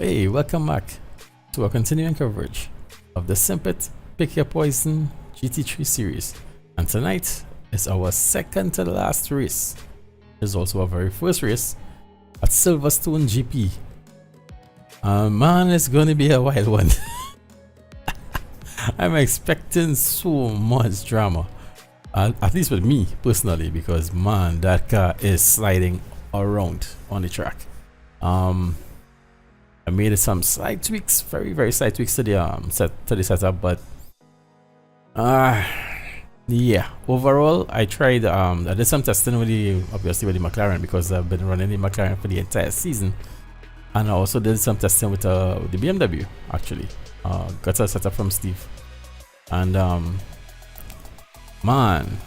Hey, welcome back to our continuing coverage of the Simpit Pick Your Poison GT3 Series. And tonight is our second to the last race. It's also our very first race at Silverstone GP. Man, it's going to be a wild one. I'm expecting so much drama. At least with me personally, because man, that car is sliding around on the track. I made some slight tweaks, very slight tweaks to the setup, but yeah, overall I tried. I did some testing with obviously with the McLaren, because I've been running the McLaren for the entire season, and I also did some testing with the BMW. Actually, got a setup from Steve, and man,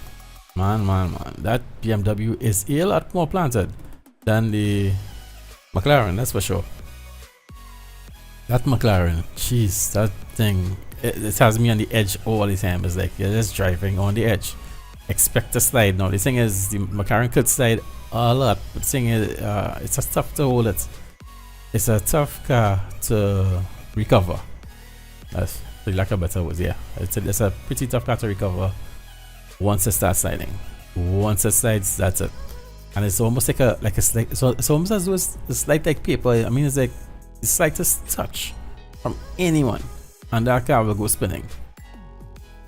that BMW is a lot more planted than the McLaren, that's for sure. That McLaren, jeez, that thing, it has me on the edge all the time. It's like you're just driving on the edge. Expect to slide. Now the thing is, the McLaren could slide a lot, but the thing is, it's a tough to hold it. It's a tough car to recover. That's the lack of better words. Yeah, it's a pretty tough car to recover once it starts sliding. Once it slides, that's it. And it's almost like a slide. So it's almost as though it's slide like paper. I mean, it's like the slightest touch from anyone and that car will go spinning.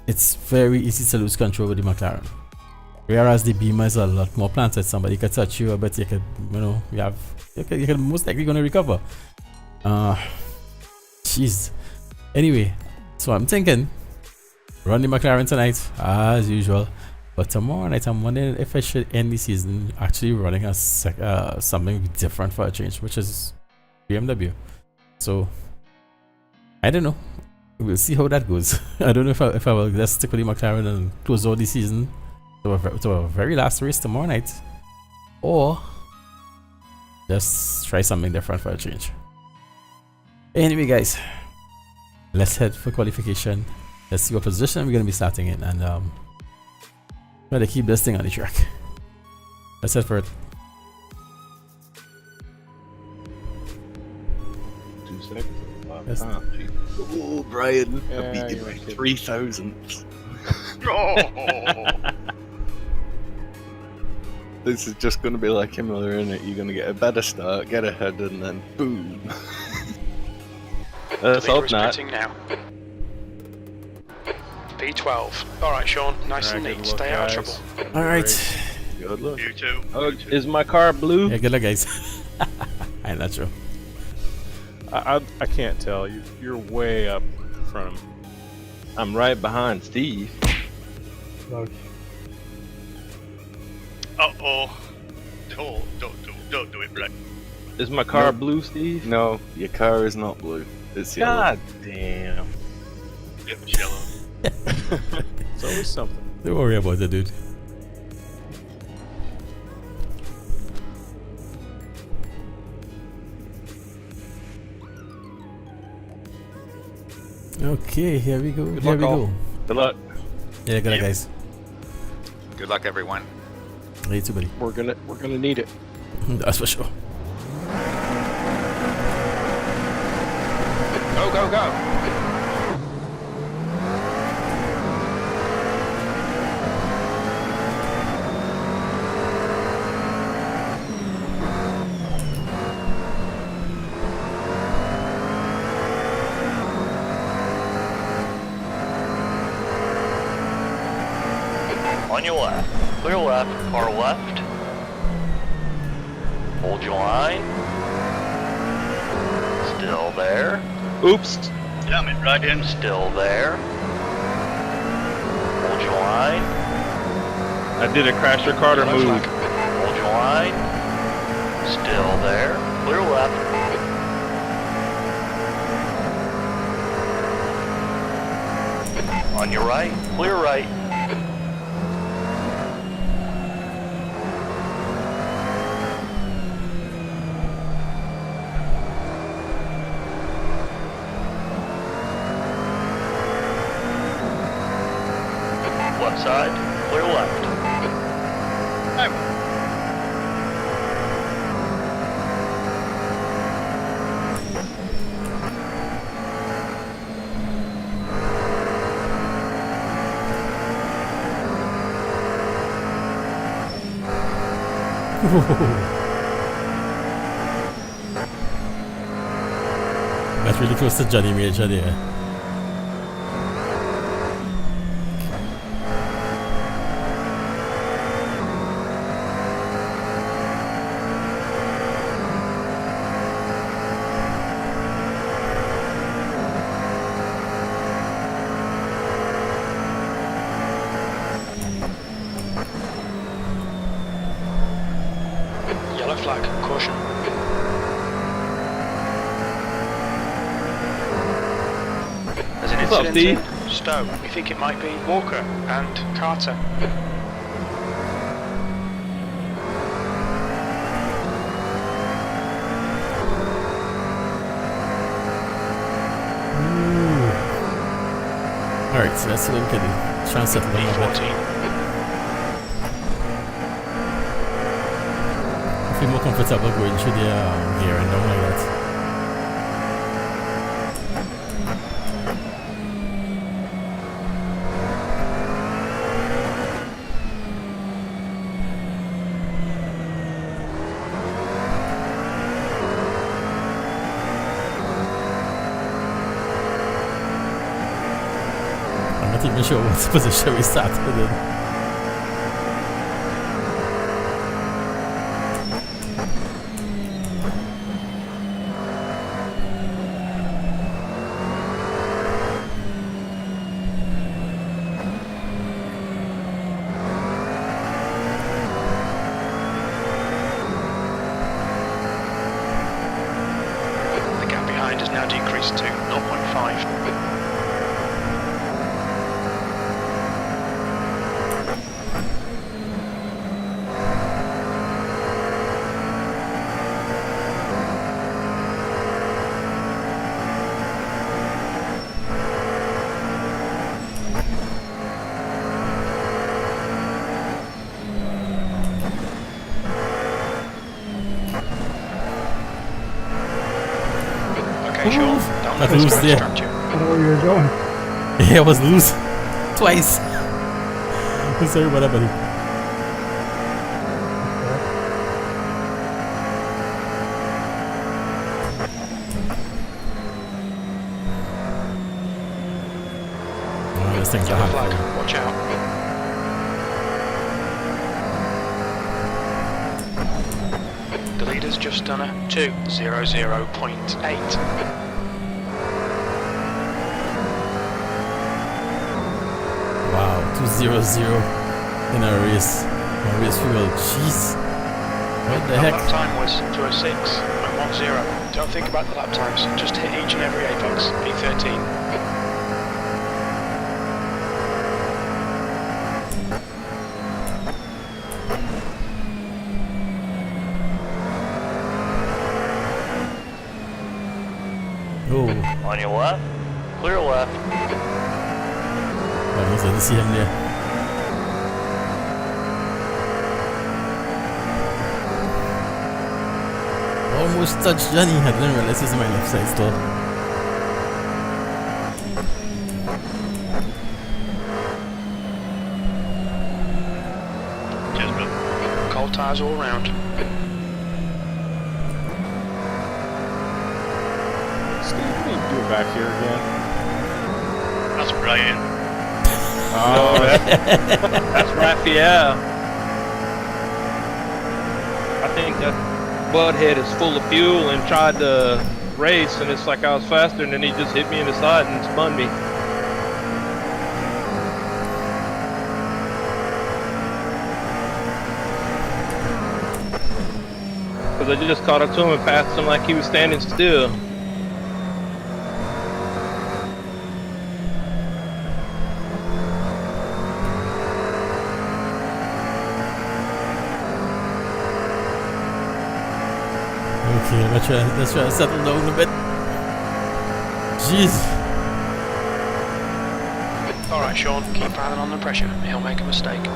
It's very easy to lose control with the McLaren, whereas the Beamer is a lot more planted. Somebody could touch you, but you could, you could most likely gonna recover. Jeez. Anyway, so I'm thinking run the McLaren tonight as usual, but tomorrow night I'm wondering if I should end the season actually running a something different for a change, which is BMW. So I don't know, we'll see how that goes. I don't know if I will just stick with the McLaren and close out the season to a very last race tomorrow night, or just try something different for a change. Anyway guys, let's head for qualification. Let's see what position we're going to be starting in, and try to keep this thing on the track. Let's head for it. Yes. Oh, Brian, I beat you by 3,000. This is just going to be like Imola, isn't it? You're going to get a better start, get ahead, and then boom. Let's hope not. Now. P12. Alright, Sean, nice and neat. Stay out of trouble. Alright. Good luck. You too. Oh, is my car blue? Yeah, good luck, guys. I'm not sure. I can't tell. You're way up in front of me. I'm right behind Steve. Okay. Uh-oh. Don't do it, Brett. Is my car blue, Steve? No, your car is not blue. It's yellow. God damn. It was yellow. It's always something. Don't worry about it, dude. Okay, here we go. Here we go. Good luck. Yeah, good luck, guys. Good luck, everyone. You too, buddy. We're gonna need it. That's for sure. Go. On your left, clear left, car left. Hold your line. Still there. Oops. Damn it, right in. Still there. Hold your line. I did a Crasher Carter move. Hold your line. Still there. Clear left. On your right, clear right. Left side, clear left. That's really close to Johnny Major there. Yellow flag, caution. There's an What's up, incident Steve? in Stowe. We think it might be Walker and Carter. Alright, so that's what we can try and settle them a bit. B14. I feel more comfortable going through the gear and down like that. I'm not even sure what position we started in. The gap behind has now decreased to 0.5. Okay, Sean. Down That the loose there. structure. Yeah, I was loose twice. I'm sorry about that, buddy. Oh, those things are Yellow hard. flag, watch out. The leader's just done a 2:00.8. Wow, 2:00 in a race. A race fuel. Jeez. What the Our heck? lap time was 2:06.10. Don't think about the lap times, just hit each and every apex. P13. Oh, On your left. Clear left. I didn't see him there. Almost touched Johnny. I didn't realize he was on my left side still. Cheers, bro. Cold tyres all round. Steve, what are you doing back here again? That's Brian. Oh, that's Raphael. I think that butthead is full of fuel and tried to race, and it's like I was faster, and then he just hit me in the side and spun me. Because I just caught up to him and passed him like he was standing still. Okay, let's try to settle down a bit. Jeez. Alright, Sean, keep piling on the pressure. He'll make a mistake. The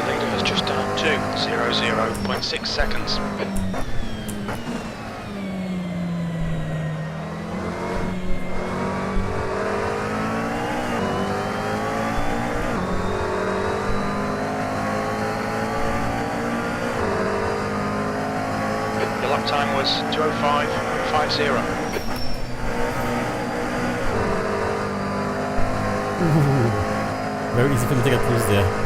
leader has just done up 2:00.6 seconds. was 2:05.50. Very easy for me to get loose there.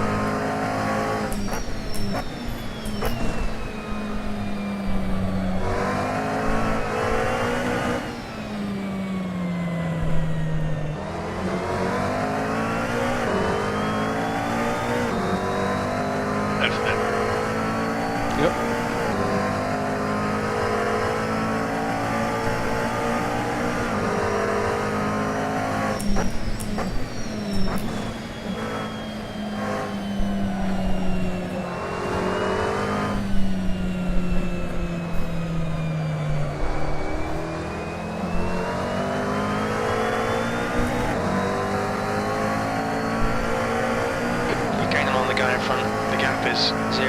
Guy in front, the gap is 0.20.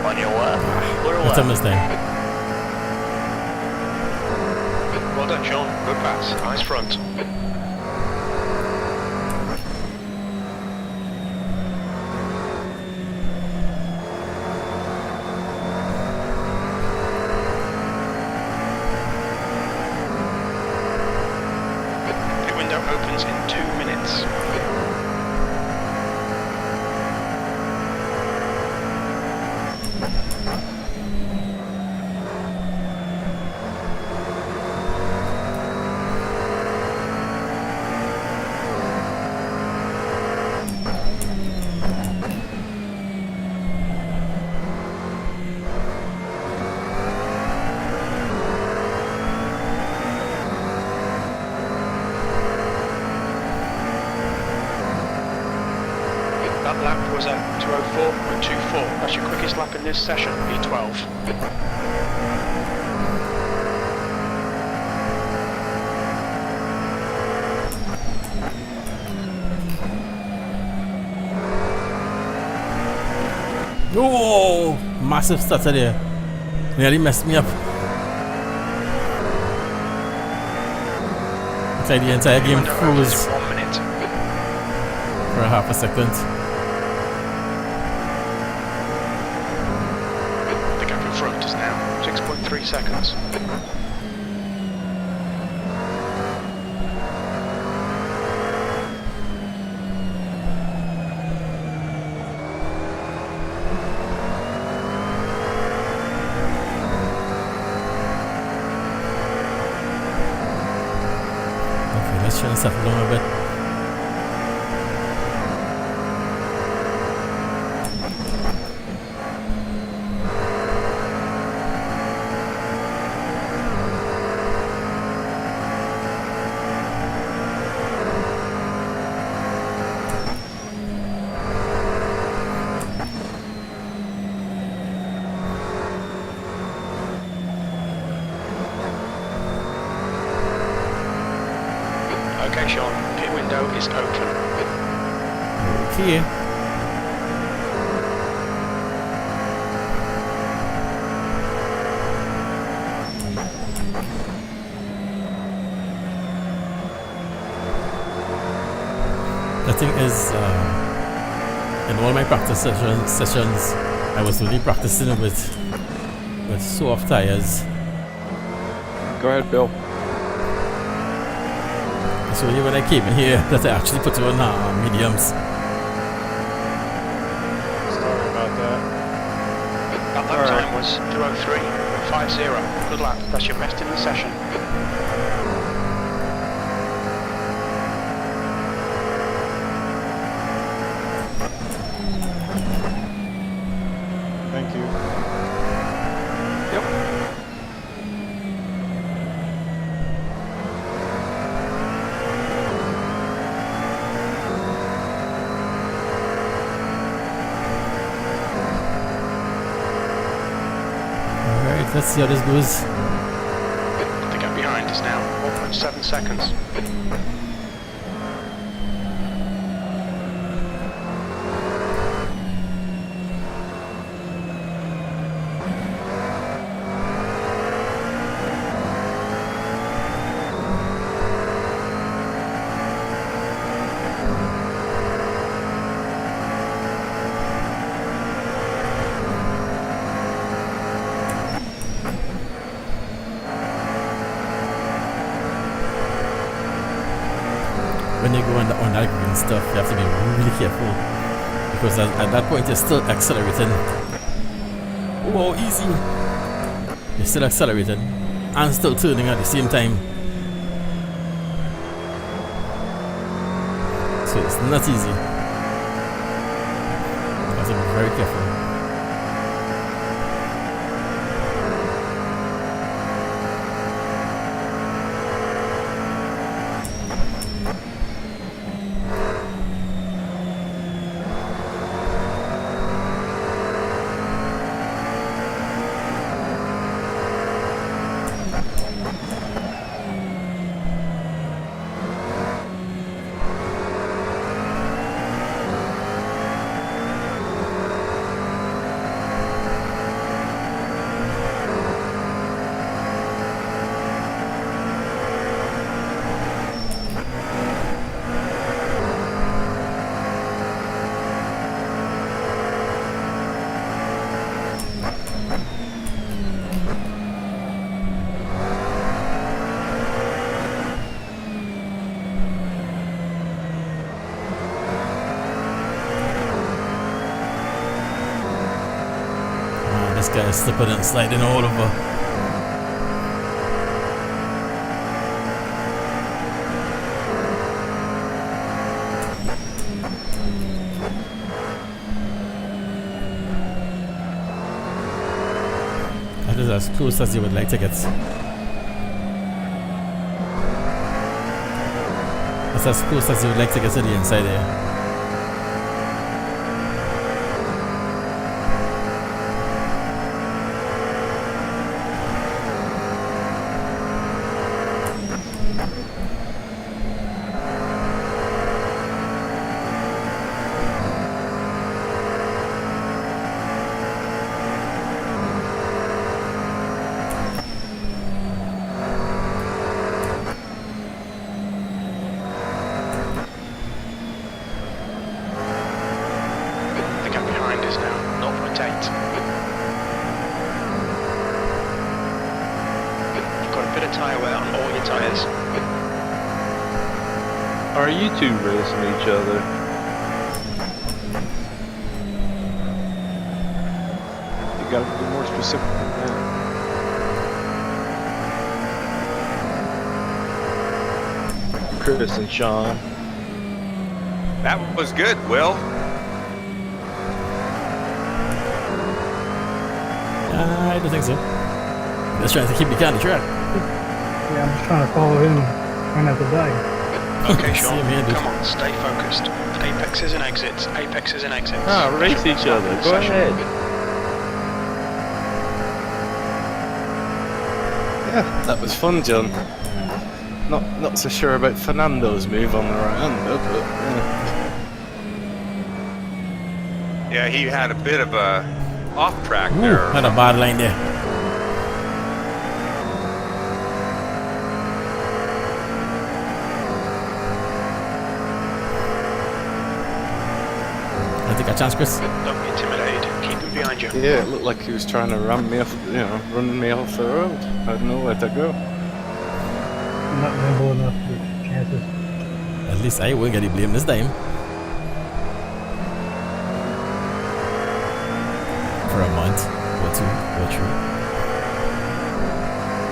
On your left. Clear That's a left. mistake. Well done, Sean. Good pass. Nice front. The window opens in 2 minutes. That lap was at 2:04.24. That's your quickest lap in this session, P12. Oh, massive stutter there. Nearly messed me up. Looks like the entire game Window opens froze in 1 minute. for a half a second. The gap in front is now 6.3 seconds. Okay, let's try and settle down a bit. Okay, Sean, pit window is open. Okay. The thing is, in all my practice sessions, I was really practicing with soft tires. Go ahead, Bill. It's only when I came in here that I actually put on mediums. Sorry about that. That lap time was 2:03.50. Good lap. That's your best in the session. Thank you. Alright, let's see how this goes. The gap behind is now 1.7 seconds. go on that green stuff, you have to be really careful because at that point you're still accelerating. Oh, easy. You're still accelerating and still turning at the same time. So it's not easy. You have to be very careful. This guy is slipping and sliding all over. That is as close as you would like to get. That's as close as you would like to get to the inside there. Are you two racing each other? You gotta be more specific than that. Chris and Sean. That was good, Will. I don't think so. Just trying to keep the car on the track. Yeah, I'm just trying to follow him, trying not to die. Okay, Sean, Same here, dude. come on, stay focused. Apexes and exits, apexes and exits. Ah, race each other. Go ahead. Yeah, that was fun, John. Not so sure about Fernando's move on the right hand, though, but Yeah, he had a bit of a off track Ooh, there. had a bad line there. I take a chance, Chris. Don't be intimidated, keep them behind you. yeah, it looked like he was trying to run me off the road. I had nowhere to go. I'm not nimble enough for chances. At least I won't get the blame this time. For a month, or two, or three.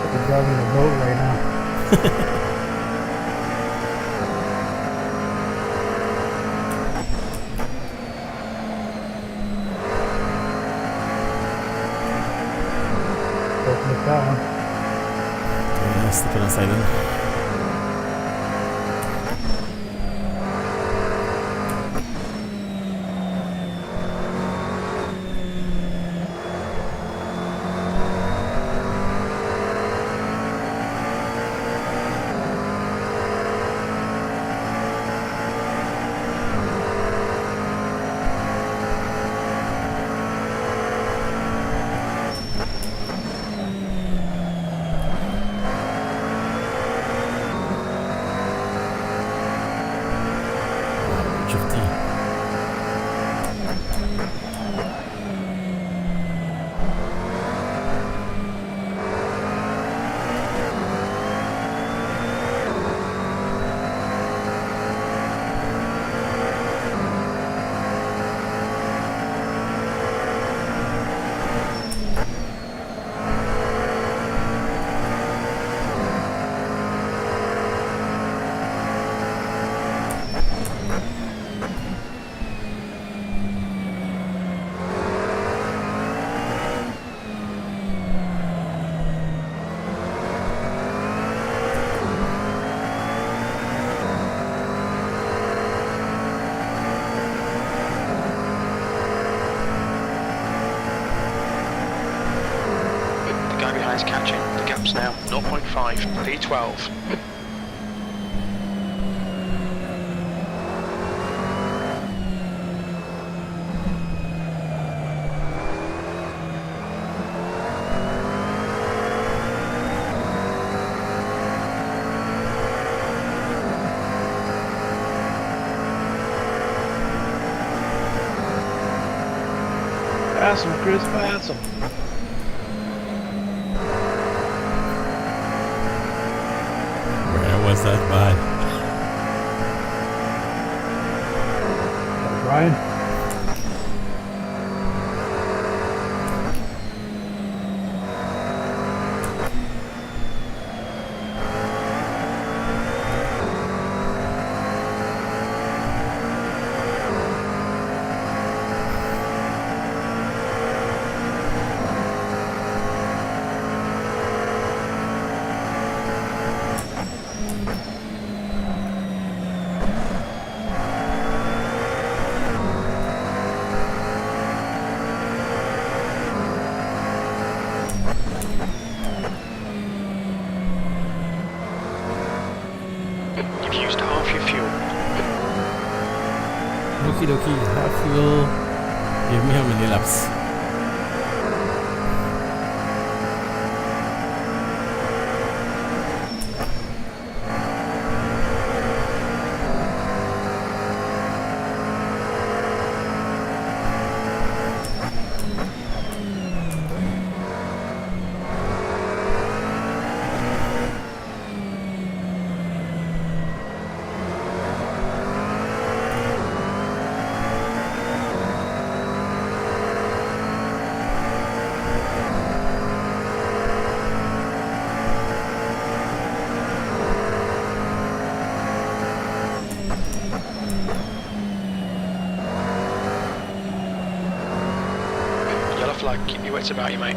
I'm driving a boat right now. Don't miss that one. Yeah, slipping on silent. guys catching. The gap's now 0.5, P12. Pass him, Chris, pass him. Where was that by? Brian? You've used half your fuel. Okie dokie, half fuel. Give me how many laps? Yellow flag, keep your wits about you, mate.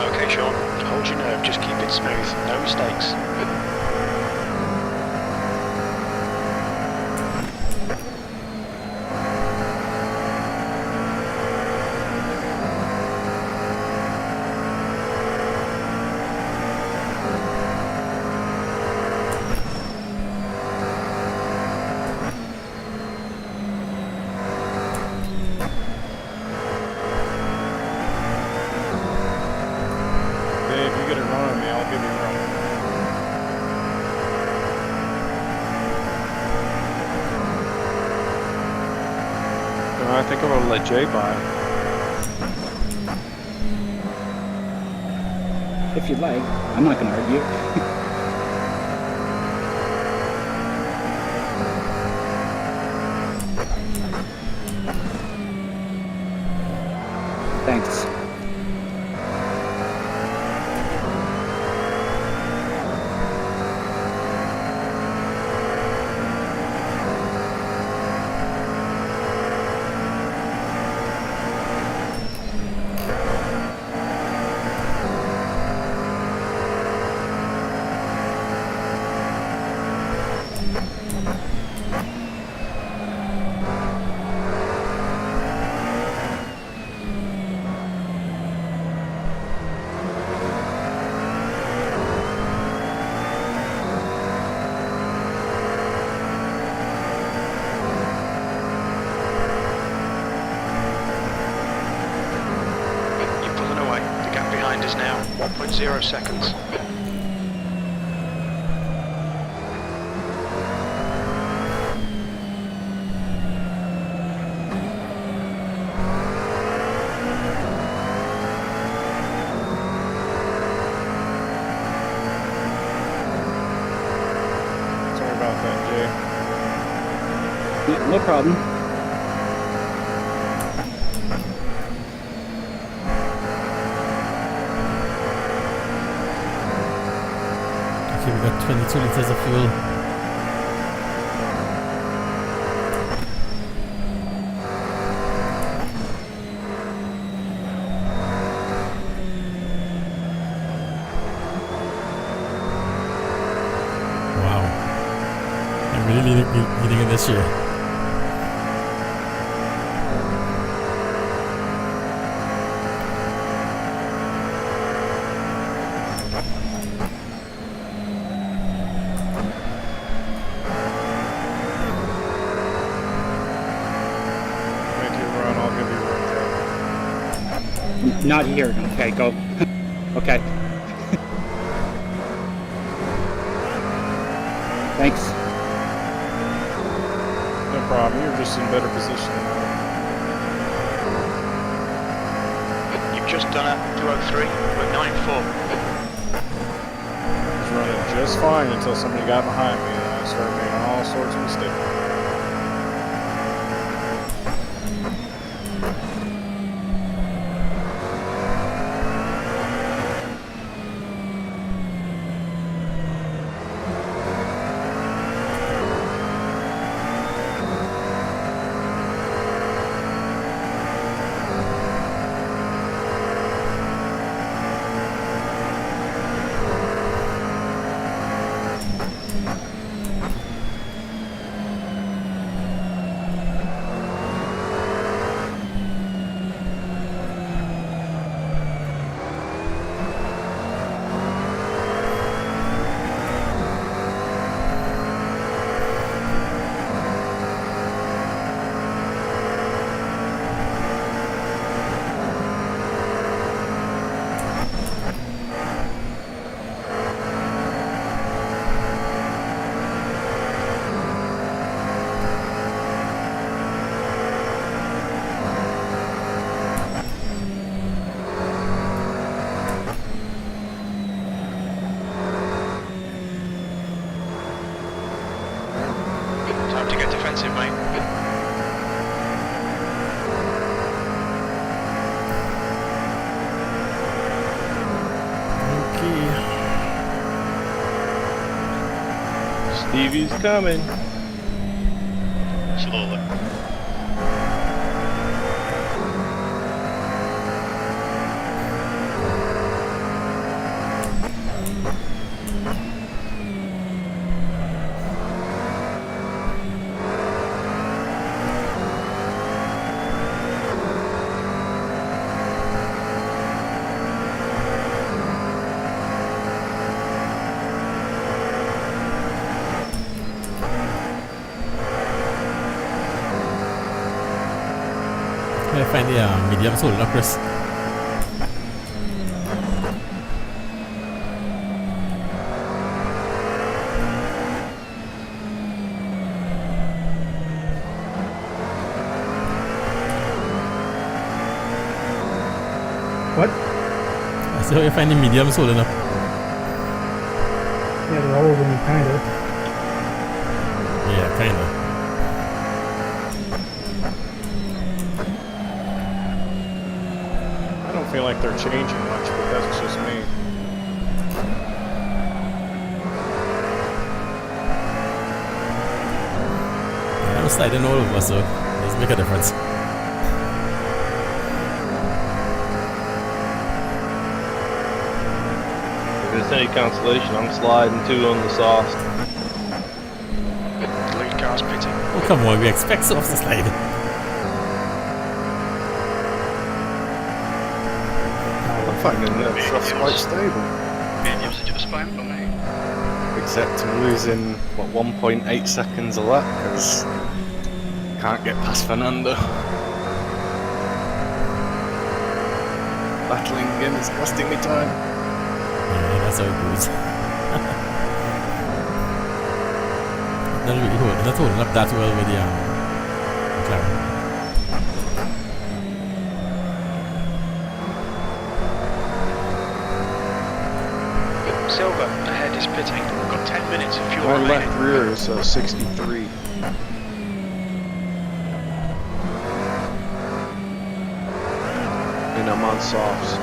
Okay, Sean, hold your nerve, just keep it smooth, no mistakes. Dave, you get a run on me, I'll give you a run. I think I'm gonna let Jay by. If you'd like, I'm not gonna argue. Thanks. You're pulling away. The gap behind is now 1.0 seconds. Sorry about that, Jay. No problem. Okay, we got 22 liters of fuel. Wow. this year. Make you run, I'll give you a run. Not here. Okay, go. Okay. Thanks. No problem, you're just in better position now. You've just done a 203 with 9.4. I was running just fine until somebody got behind me and I started making all sorts of mistakes. Time to get defensive, mate. Stevie's coming. Slowly. I find the mediums holding up, Chris. What? I see how you find the mediums holding up. Yeah, they're all over me, kind of. Yeah, kind of. I don't feel like they're changing much, but that's just me. I'm sliding all over, so it doesn't make a difference. If there's any consolation, I'm sliding 2 on the sauce. Lead car's pitting. Oh, come on, we expect soft to slide. I'm finding that stuff's quite stable. Mediums are just fine for me. Except I'm losing, what, 1.8 seconds a lap because can't get past Fernando. Battling him is costing me time. Yeah, that's how it goes. Not holding up that well with the McLaren. Silver ahead is pitting. We've got 10 minutes of fuel My remaining. left rear is 63. And I'm on softs.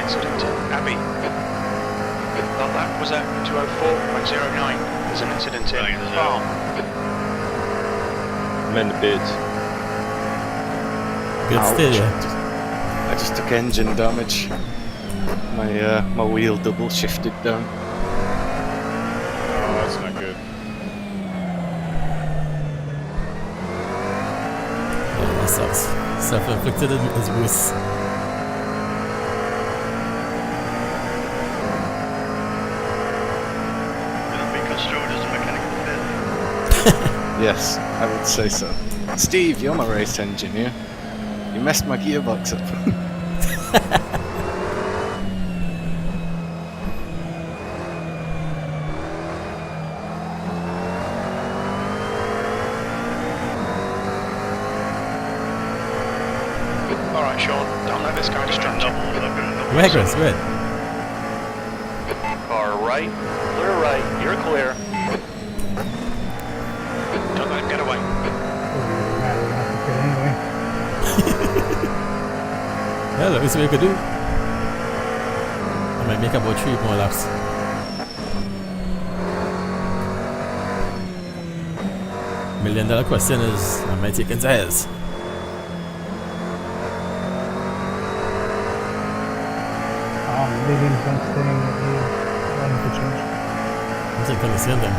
Incident. Abbey. That lap was at 204.09. There's an incident in Right, farm. I'm in the bids. Good Ouch. still, yeah. I just took engine damage. My wheel double shifted down. sucks. Self-inflicted is worse. It'll be construed as a mechanical failure. Yes, I would say so. Steve, you're my race engineer. You messed my gearbox up. Alright, Sean, don't let this guy distract you. Where, Chris? Where? Car right, clear right, you're clear. Don't let him get away. Yeah, let me see what we could do. I might make about 3 more laps. $1 million question is, am I taking tires? Millions on staying with you. Running for change. I'm thinking the same thing.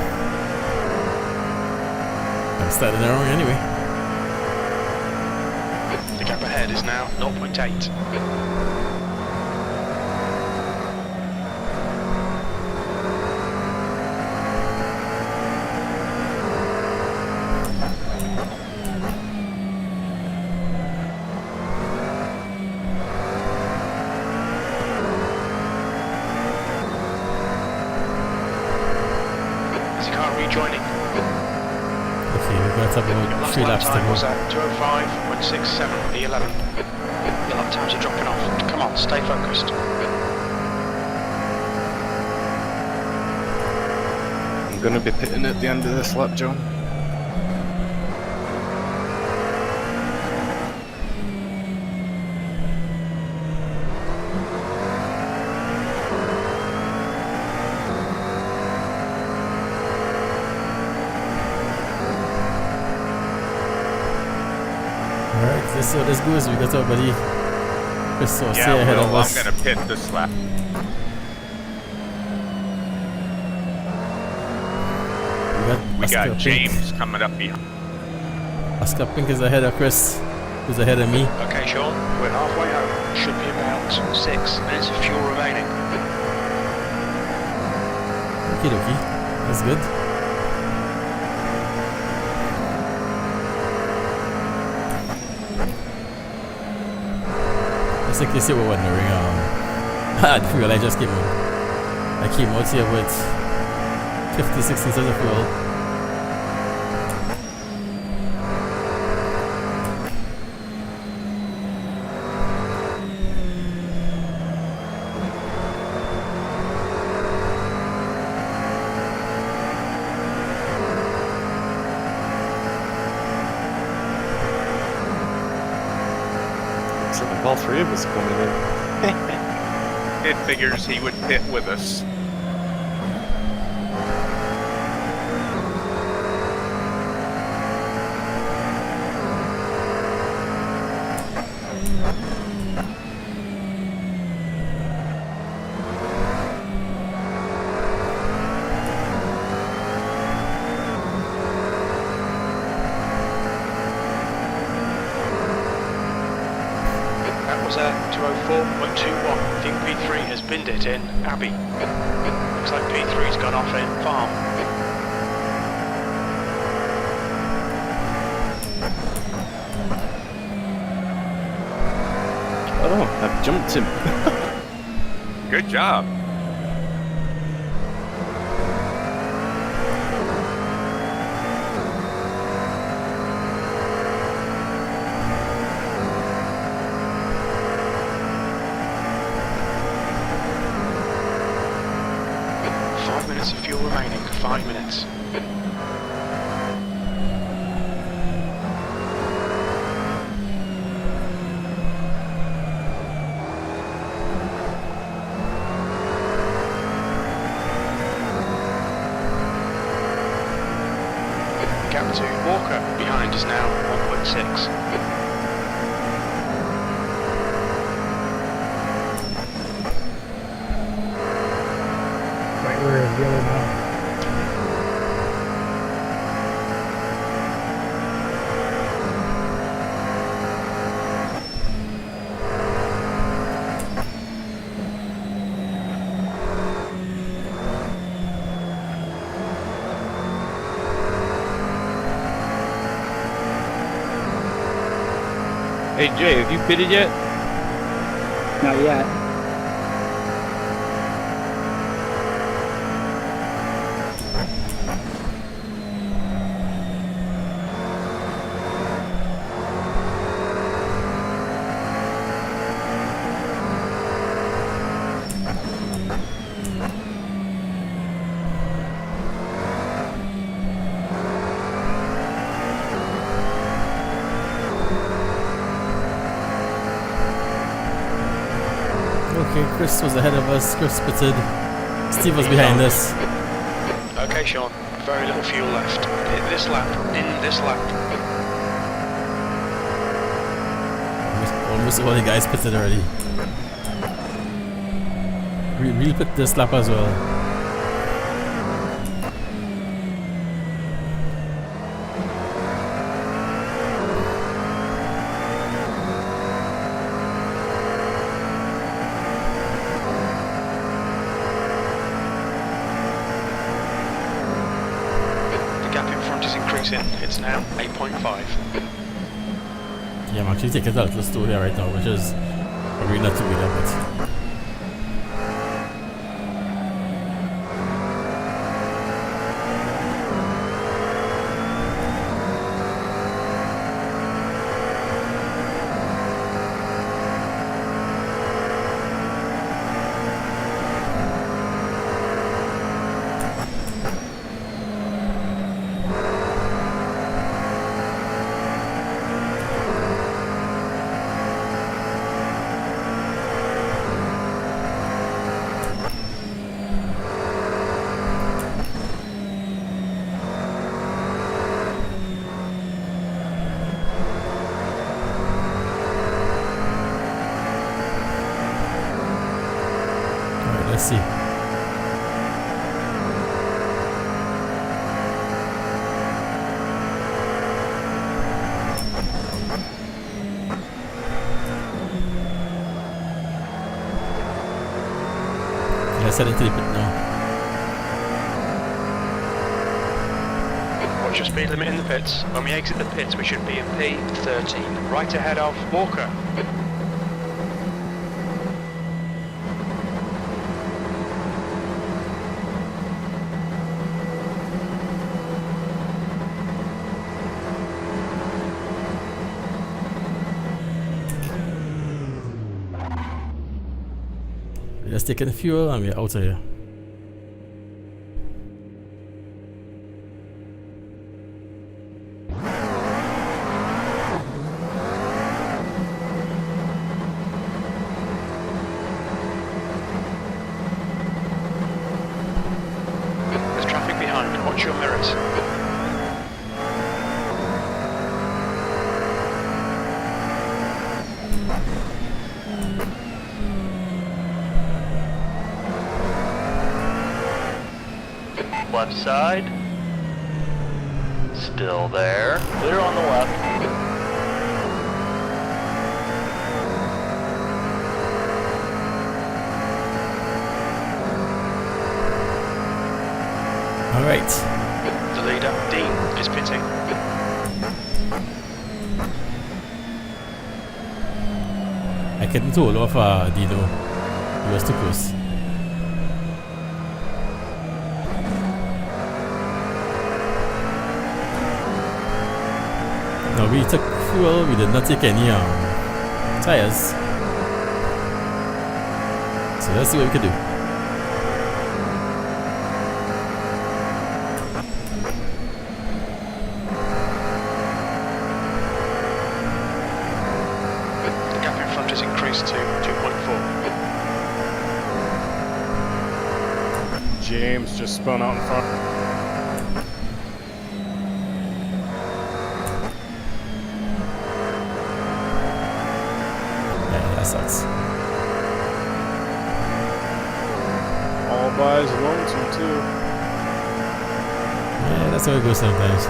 I'm starting there wrong anyway. The gap ahead is now 0.8. Rejoining. Okay, we've got about 3 laps to time was go. at 2:05.67 P11. Your lap times are dropping off. Come on, stay focused. I'm gonna be pitting at the end of this lap, John. Alright, this is how this goes. We got our buddy Chris Saucy ahead of us. I'm gonna pit this lap. We got James coming up behind. Oscar Pink is ahead of Chris, who's ahead of me. Okay, Sean, we're halfway home. Should be about 6 minutes of fuel remaining. Okie dokie, that's good. Just in case you were wondering, the fuel I just came out. I came out here with 50-60 cents of fuel. So like all 3 of us are coming in. It figures he would pit with us. That was at 2:04.21. I think P3 has binned it in Abbey. Looks like P3's gone off in farm. Oh, I've jumped him. Good job. Minutes of fuel remaining. 5 minutes. The gap to Walker behind is now 1.6. Right where it's yellow now. Hey Jay, have you pitted yet? Not yet. Okay, Chris was ahead of us. Chris pitted. Steve was behind us. Okay, Sean. Very little fuel left. Hit this lap. In this lap. Almost all the guys pitted already. We'll pit this lap as well. It's now 8.5. Yeah, I'm actually taking it a little slow here right now, which is probably not too bad, but let's see. Let's head into the pit now. What's your speed limit in the pits? When we exit the pits, we should be in P13, right ahead of Walker. We're just taking fuel and we're out of here. There's traffic behind. Watch your mirrors. Left side. Still there. Clear on the left. All right. The leader, Dean, is pitting. I couldn't hold off Dino. He was too close. No, we took fuel, we did not take any tires. So let's see what we can do. The gap in front has increased to 2.4. James just spun out in front. Sucks. All by his lonesome too. Yeah, that's how it goes sometimes.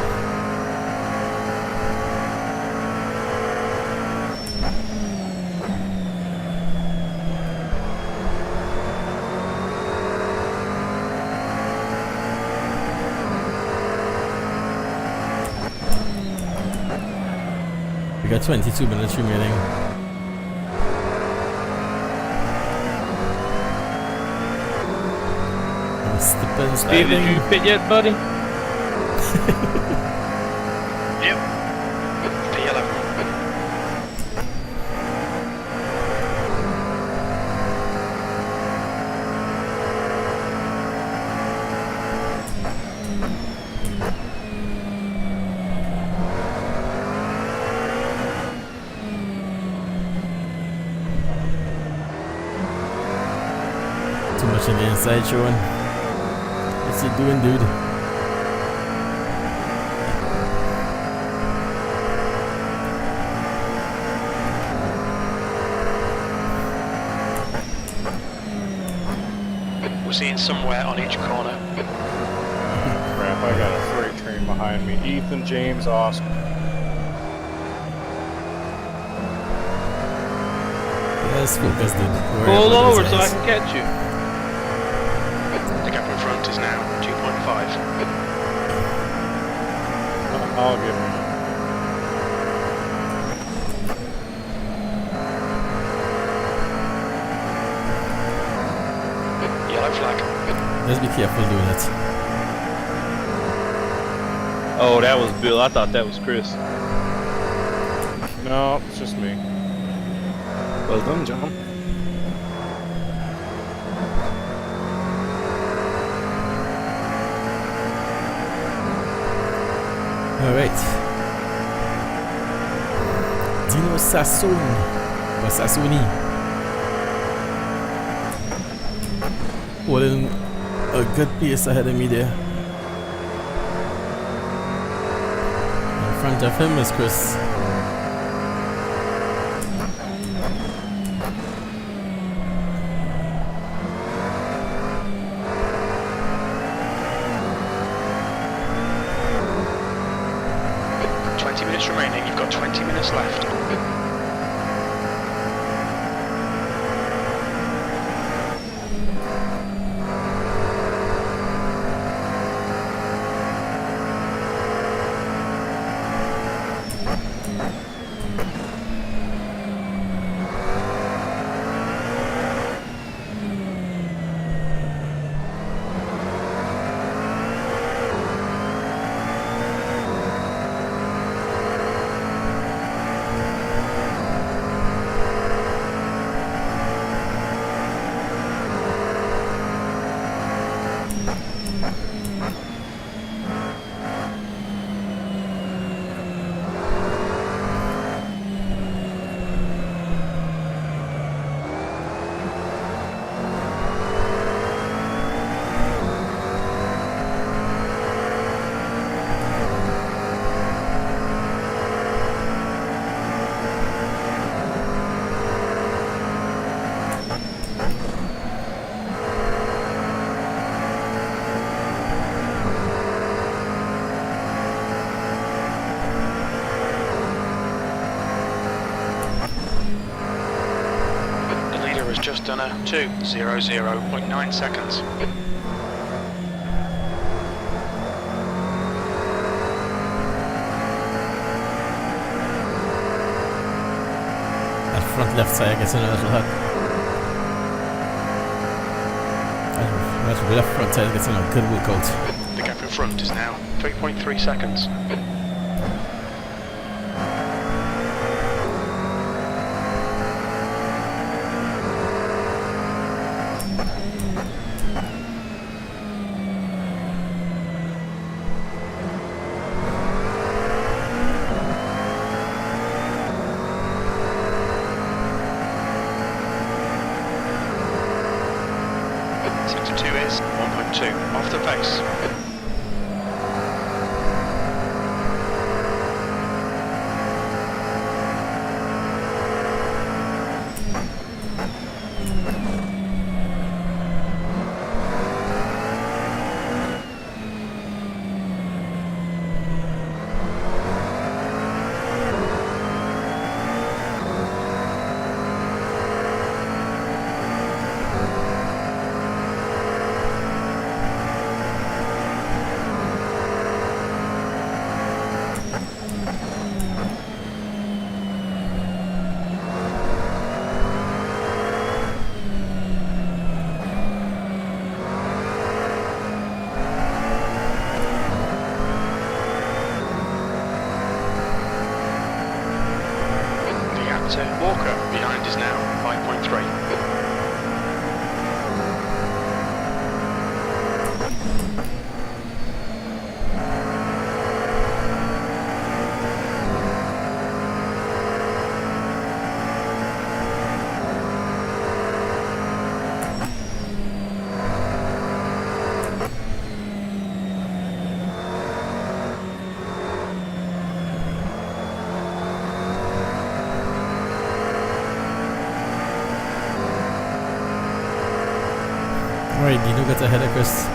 got 22 minutes remaining. I'm slipping, Steve, did you pit yet, buddy? Yep. P11. Too much on the inside showing. What's he doing, dude? We're seeing somewhere on each corner. Crap, I got a freight train behind me. Ethan, James, Oscar. Yes, focus, dude. Pull over so I can catch you. The gap in front is now 2.5. I'll give him. Yellow flag. Let's be careful doing it. Oh, that was Bill. I thought that was Chris. No, it's just me. Well done, John. Alright. Dino Sassoon. Or Sassoni. Holding a good pace ahead of me there. In front of him is Chris. Remaining, you've got 20 minutes left. Just done a 2:00.9 seconds. That front left side gets in a little hot. That left front side gets in a good workout. The gap in front is now 3.3 seconds. Is 1.2 off the pace. Walker behind is now 5.3. Alright, Dino gets ahead of Chris.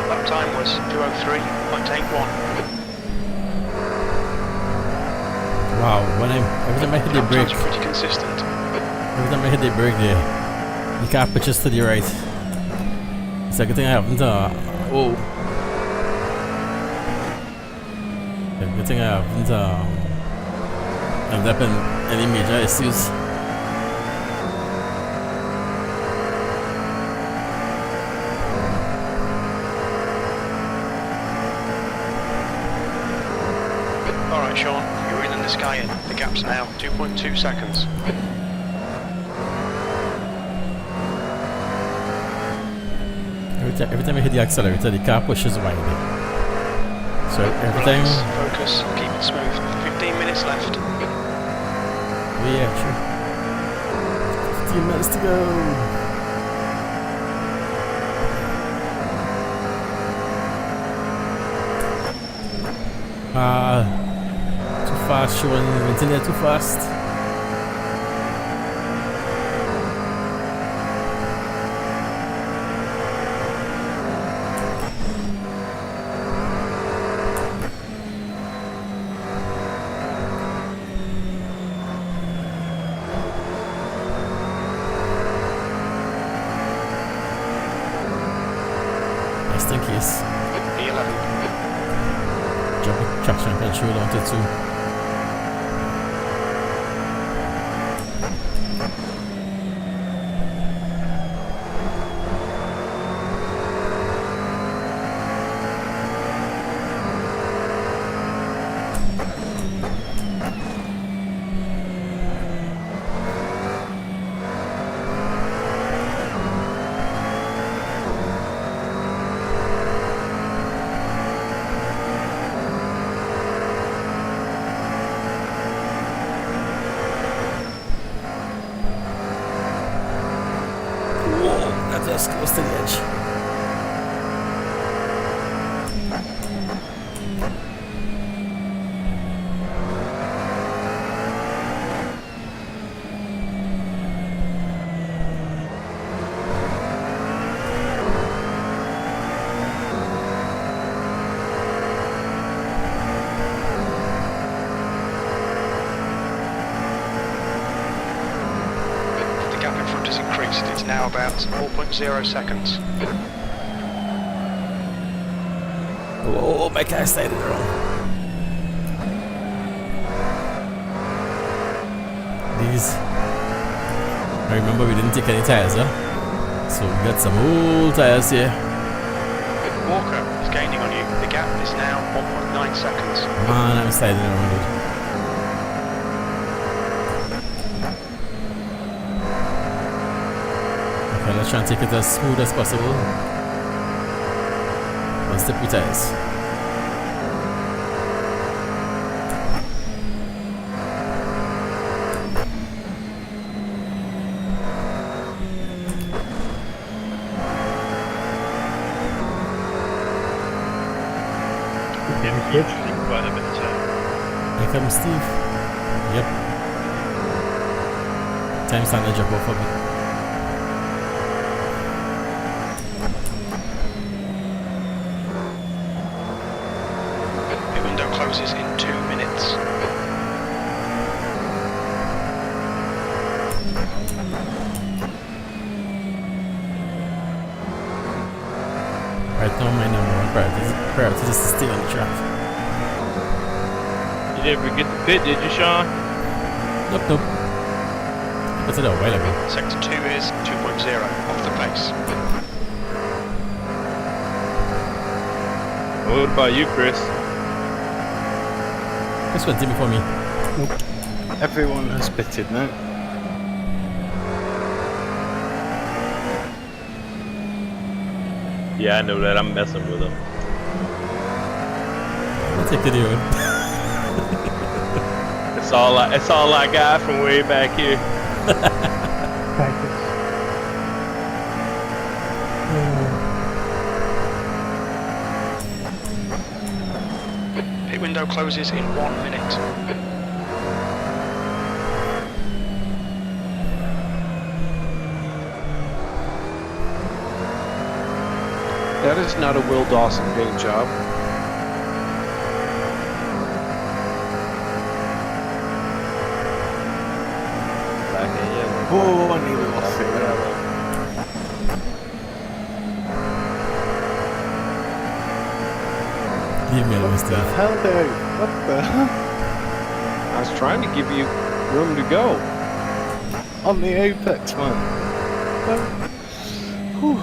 That time was 2:03.81. Wow, every time I hit the Lap brake, times pretty consistent. every time I hit the brake there, the car pitches to the right. It's a good thing I haven't, a good thing I haven't, ended up in any major issues. Alright Sean, you're in the sky in. The gap's now 2.2 seconds. Every time I hit the accelerator, the car pushes wide. So every time. Relax, focus, keep it smooth. 15 minutes left. Yeah, sure. 15 minutes to go. Too fast, Sean. Went in there too fast. Just in case. E11. Jumping traction control onto 2. Just close to the edge. The gap in front has increased. It's now about 4.0 seconds. Oh, my car slided wrong. These. I remember we didn't take any tires, huh? So we got some old tires here. Walker is gaining on you. The gap is now 1.9 seconds. Man, I'm sliding around it. Okay, let's try and take it as smooth as possible. One step with tires. Usually quite a bit of time. Here comes Steve. Yep. Time's time to jump off a bit. The window closes in 2 minutes. my number one priority is to stay on the track. You didn't forget the pit, did you, Sean? Nope. That's it a while ago. Sector 2 is 2.0 off the pace. What about you, Chris? Chris went in before me. Everyone has pitted now. Yeah, I know that. I'm messing with him. I'll take the deal. It's all I got from way back here. Practice. Pit window closes in 1 minute. That is not a Will Dawson paint job. Back in yellow. Oh, I nearly lost it there. Leave me alone, What the Steve. hell, dude? What the hell? I was trying to give you room to go. On the apex, man. Whew.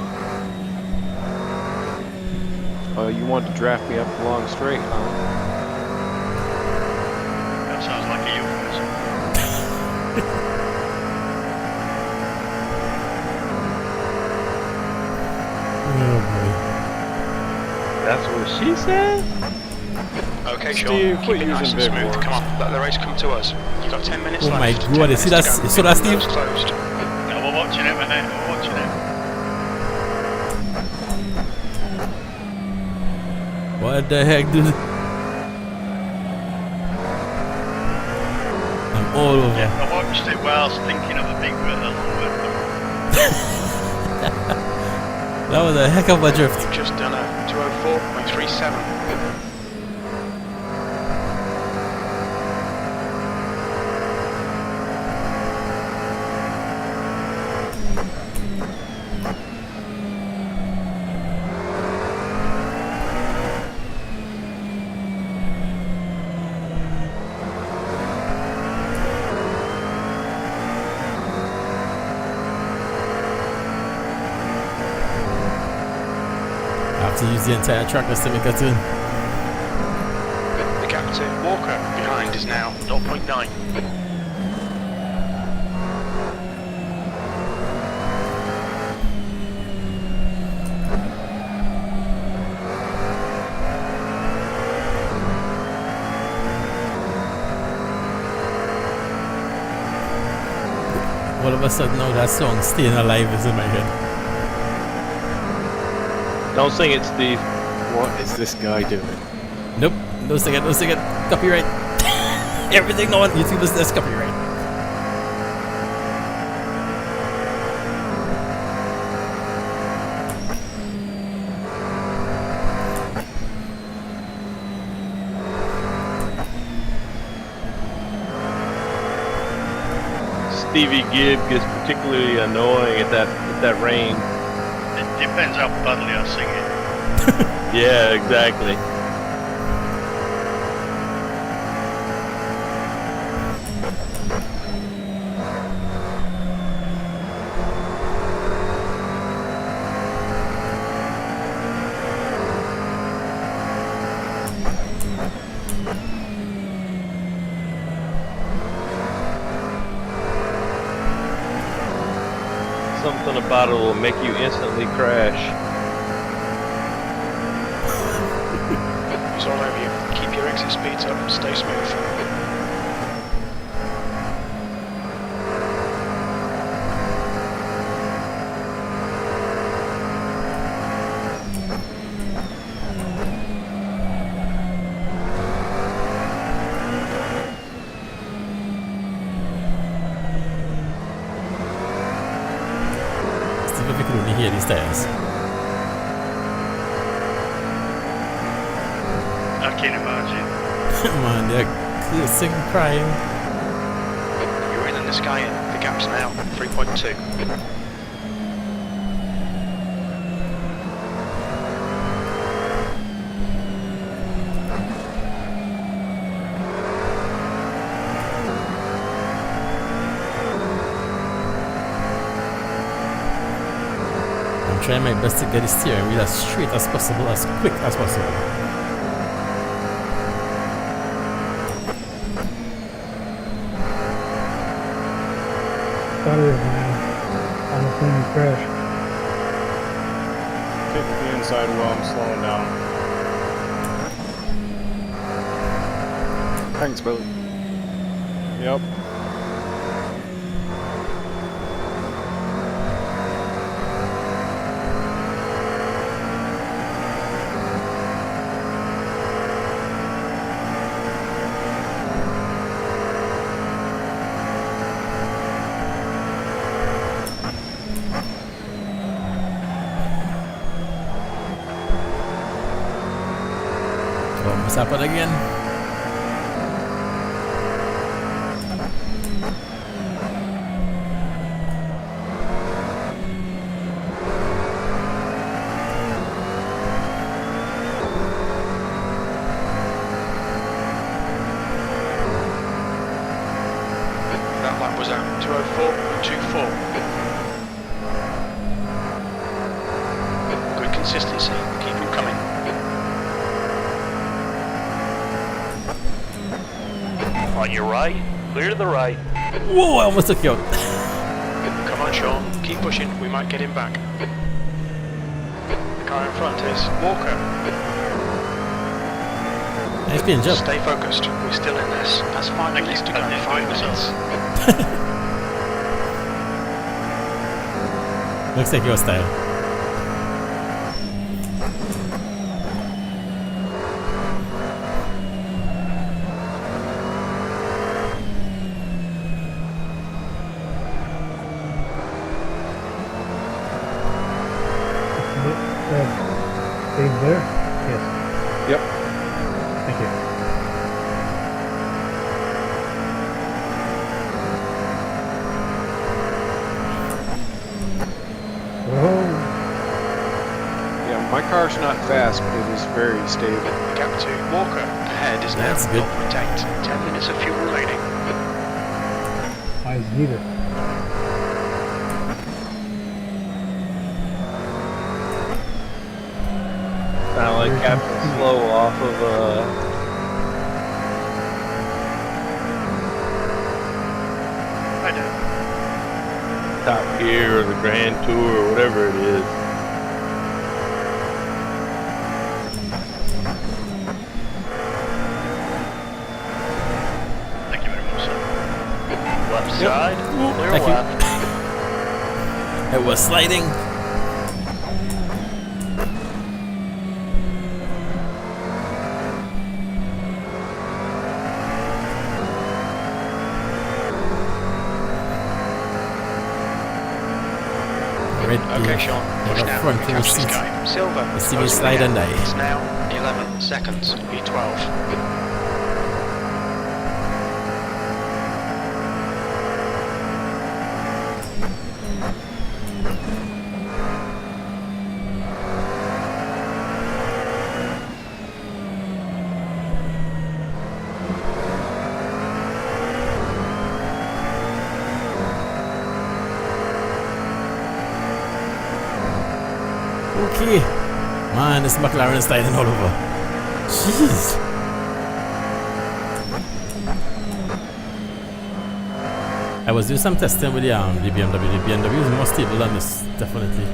Oh, you wanted to draft me up the long straight, huh? That sounds like a euphemism. Oh boy. That's what she said? Okay, Steve, Sean, quit keep it nice using and big smooth. words. Come on, let the race come to us. You've got 10 minutes Oh left. my 10 God, you see minutes that- to go. you saw that, Pit Steve? window's closed. No, we're watching it, mate. We're watching it. What the heck, dude? I'm all over. Yeah, I watched it whilst thinking of a big word. That was a heck of a drift. You've just done a 204.37. I have to use the entire track just to make a turn. The gap to Walker behind is now 0.9. All of a sudden now that song Staying Alive is in my head. Don't sing it, Steve. What is this guy doing? Nope, don't sing it. Copyright. Everything on YouTube is this copyright. Stevie Gibb gets particularly annoying at that rain. It depends how badly I sing it. Yeah, exactly. Something about it will make you instantly crash. It's all over you. Keep your exit speeds up. Stay smooth. Steve, if you could only hear these tires. I can imagine. Man, they're cursing, crying. You're in the sky in. The gap's now 3.2. trying my best to get the steering wheel as straight as possible, as quick as possible. Started, man. Almost made me crash. Kick the inside while I'm slowing down. Thanks, Billy. Yep. What's happened again? That lap was at 2:04.24. Good consistency. Keep them coming. On your right, clear to the right. Whoa, I almost took you out. Come on, Sean. Keep pushing. We might get him back. The car in front is Walker. Nice being jumped. Stay focused. We're still in this. That's 5 minutes to go. 5 minutes. Looks like your style. Staying there? Yes. Yep. Thank you. Whoa. Yeah, my car's not fast, but it is very stable. The gap to Walker ahead is now That's good. 0.8. 10 minutes of fuel remaining. Eyes needed. Sound like Captain Slow off of I know. Top Gear or the Grand Tour or whatever it is. Thank you very much, sir. Left side, clear Thank you. left. It was sliding. Okay, Sean. Push now. Front We row catch this seats. guy. Silver. Let's see me closing slide the and gap. die. It's now 11 seconds. P12. Okay. Man, this McLaren is sliding all over. Jeez. I was doing some testing with the BMW. The BMW is more stable than this, definitely.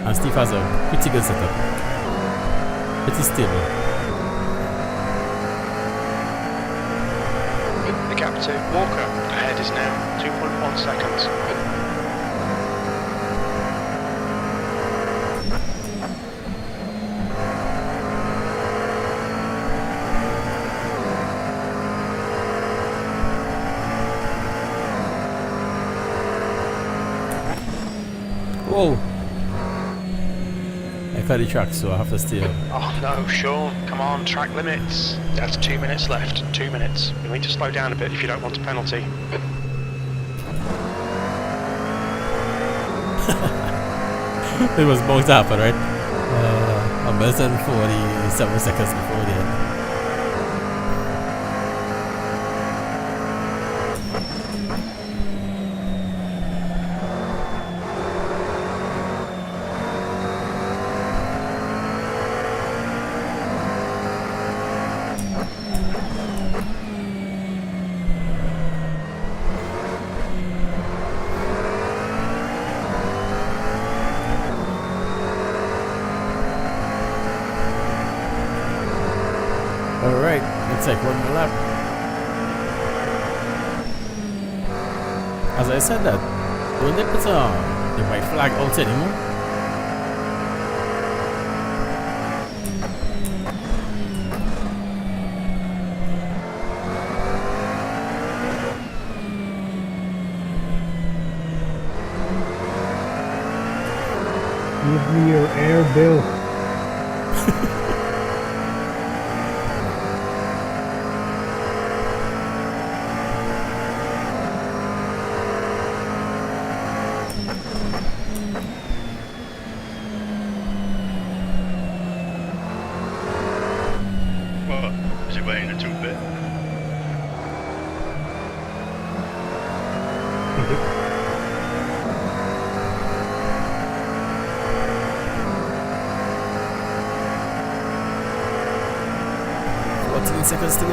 And Steve has a pretty good setup. Pretty stable. The gap to Walker ahead is now 2.1 seconds. Whoa. I cut the track, so I have to stay up. Oh no, Sean, come on, track limits. That's 2 minutes left, 2 minutes. You need to slow down a bit if you don't want a penalty. It was about to happen, right? I'm less than 47 seconds before the end. As I said that, don't they put the white flag out anymore? Give me your air bill. What? Is it waiting a 2-bit? Seconds to go.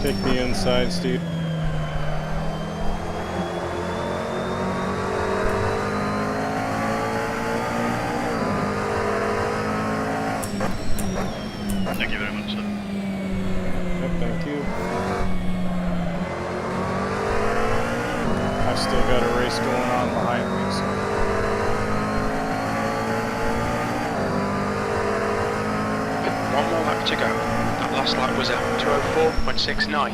Take the inside, Steve. Thank you very much, sir. Yep, thank you. I've still got a race going on behind me, so. One more lap to go. That last lap was a 2:04.69.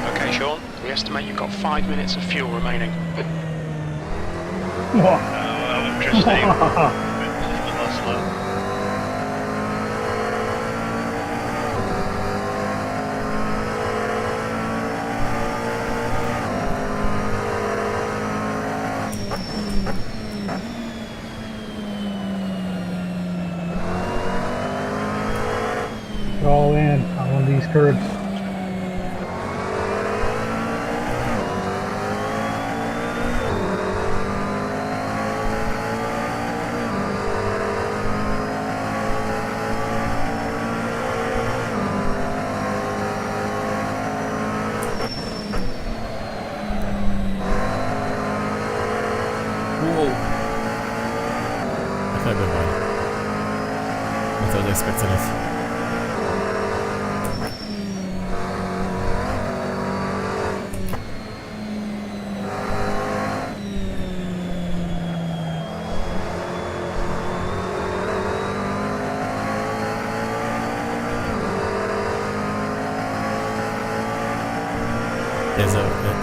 Okay, Sean, we estimate you've got 5 minutes of fuel remaining. I was just saying. This is the last lap. All in on one of these curbs. Whoa. I can't go by. I was expecting it.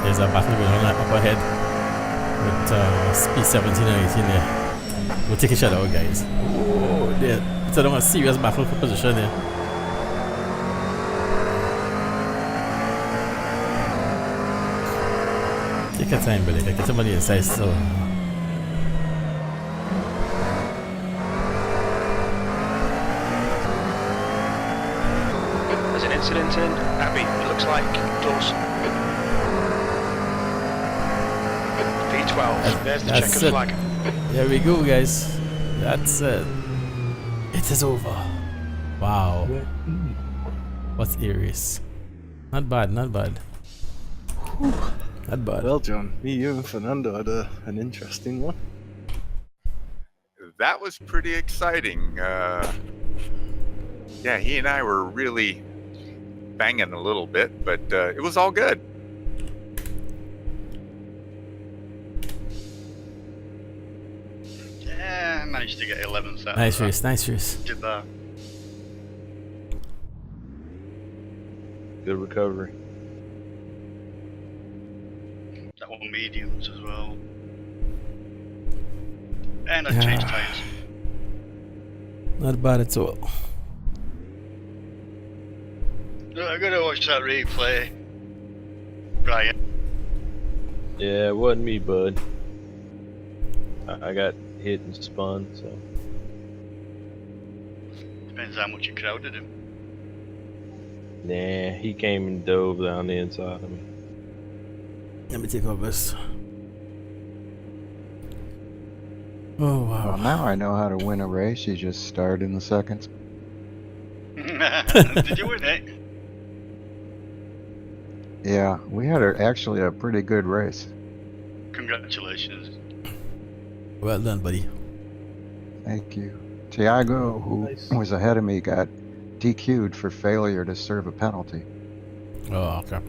There's a battle going on up ahead with speed 17 and 18 there. We'll take each other out, guys. Oh, it's a serious battle for position there. Take your time, Billy. Get somebody inside still. There's an incident in Abbey, it looks like Dawson. V12, there's the checkered flag. There we go, guys. That's it. It is over. Wow. What's Aries? Not bad, not bad. Whew. Not bad. Well, John, me, you, and Fernando had an interesting one. That was pretty exciting. Yeah, he and I were really banging a little bit, but it was all good. Yeah, I managed to get 11th out. Nice race, nice race. Did that. Good recovery. That one mediums as well. And I changed tyres. Not bad at all. I gotta watch that replay, Brian. Yeah, it wasn't me, bud. I got hit and spun, so. Depends how much you crowded him. Nah, he came and dove down the inside of me. Let me take over this. Oh wow. Well, now I know how to win a race. You just start in the seconds. Did you win it? Yeah, we had actually a pretty good race. Congratulations. Well done, buddy. Thank you. Tiago, who Nice. was ahead of me, got DQ'd for failure to serve a penalty. Oh crap.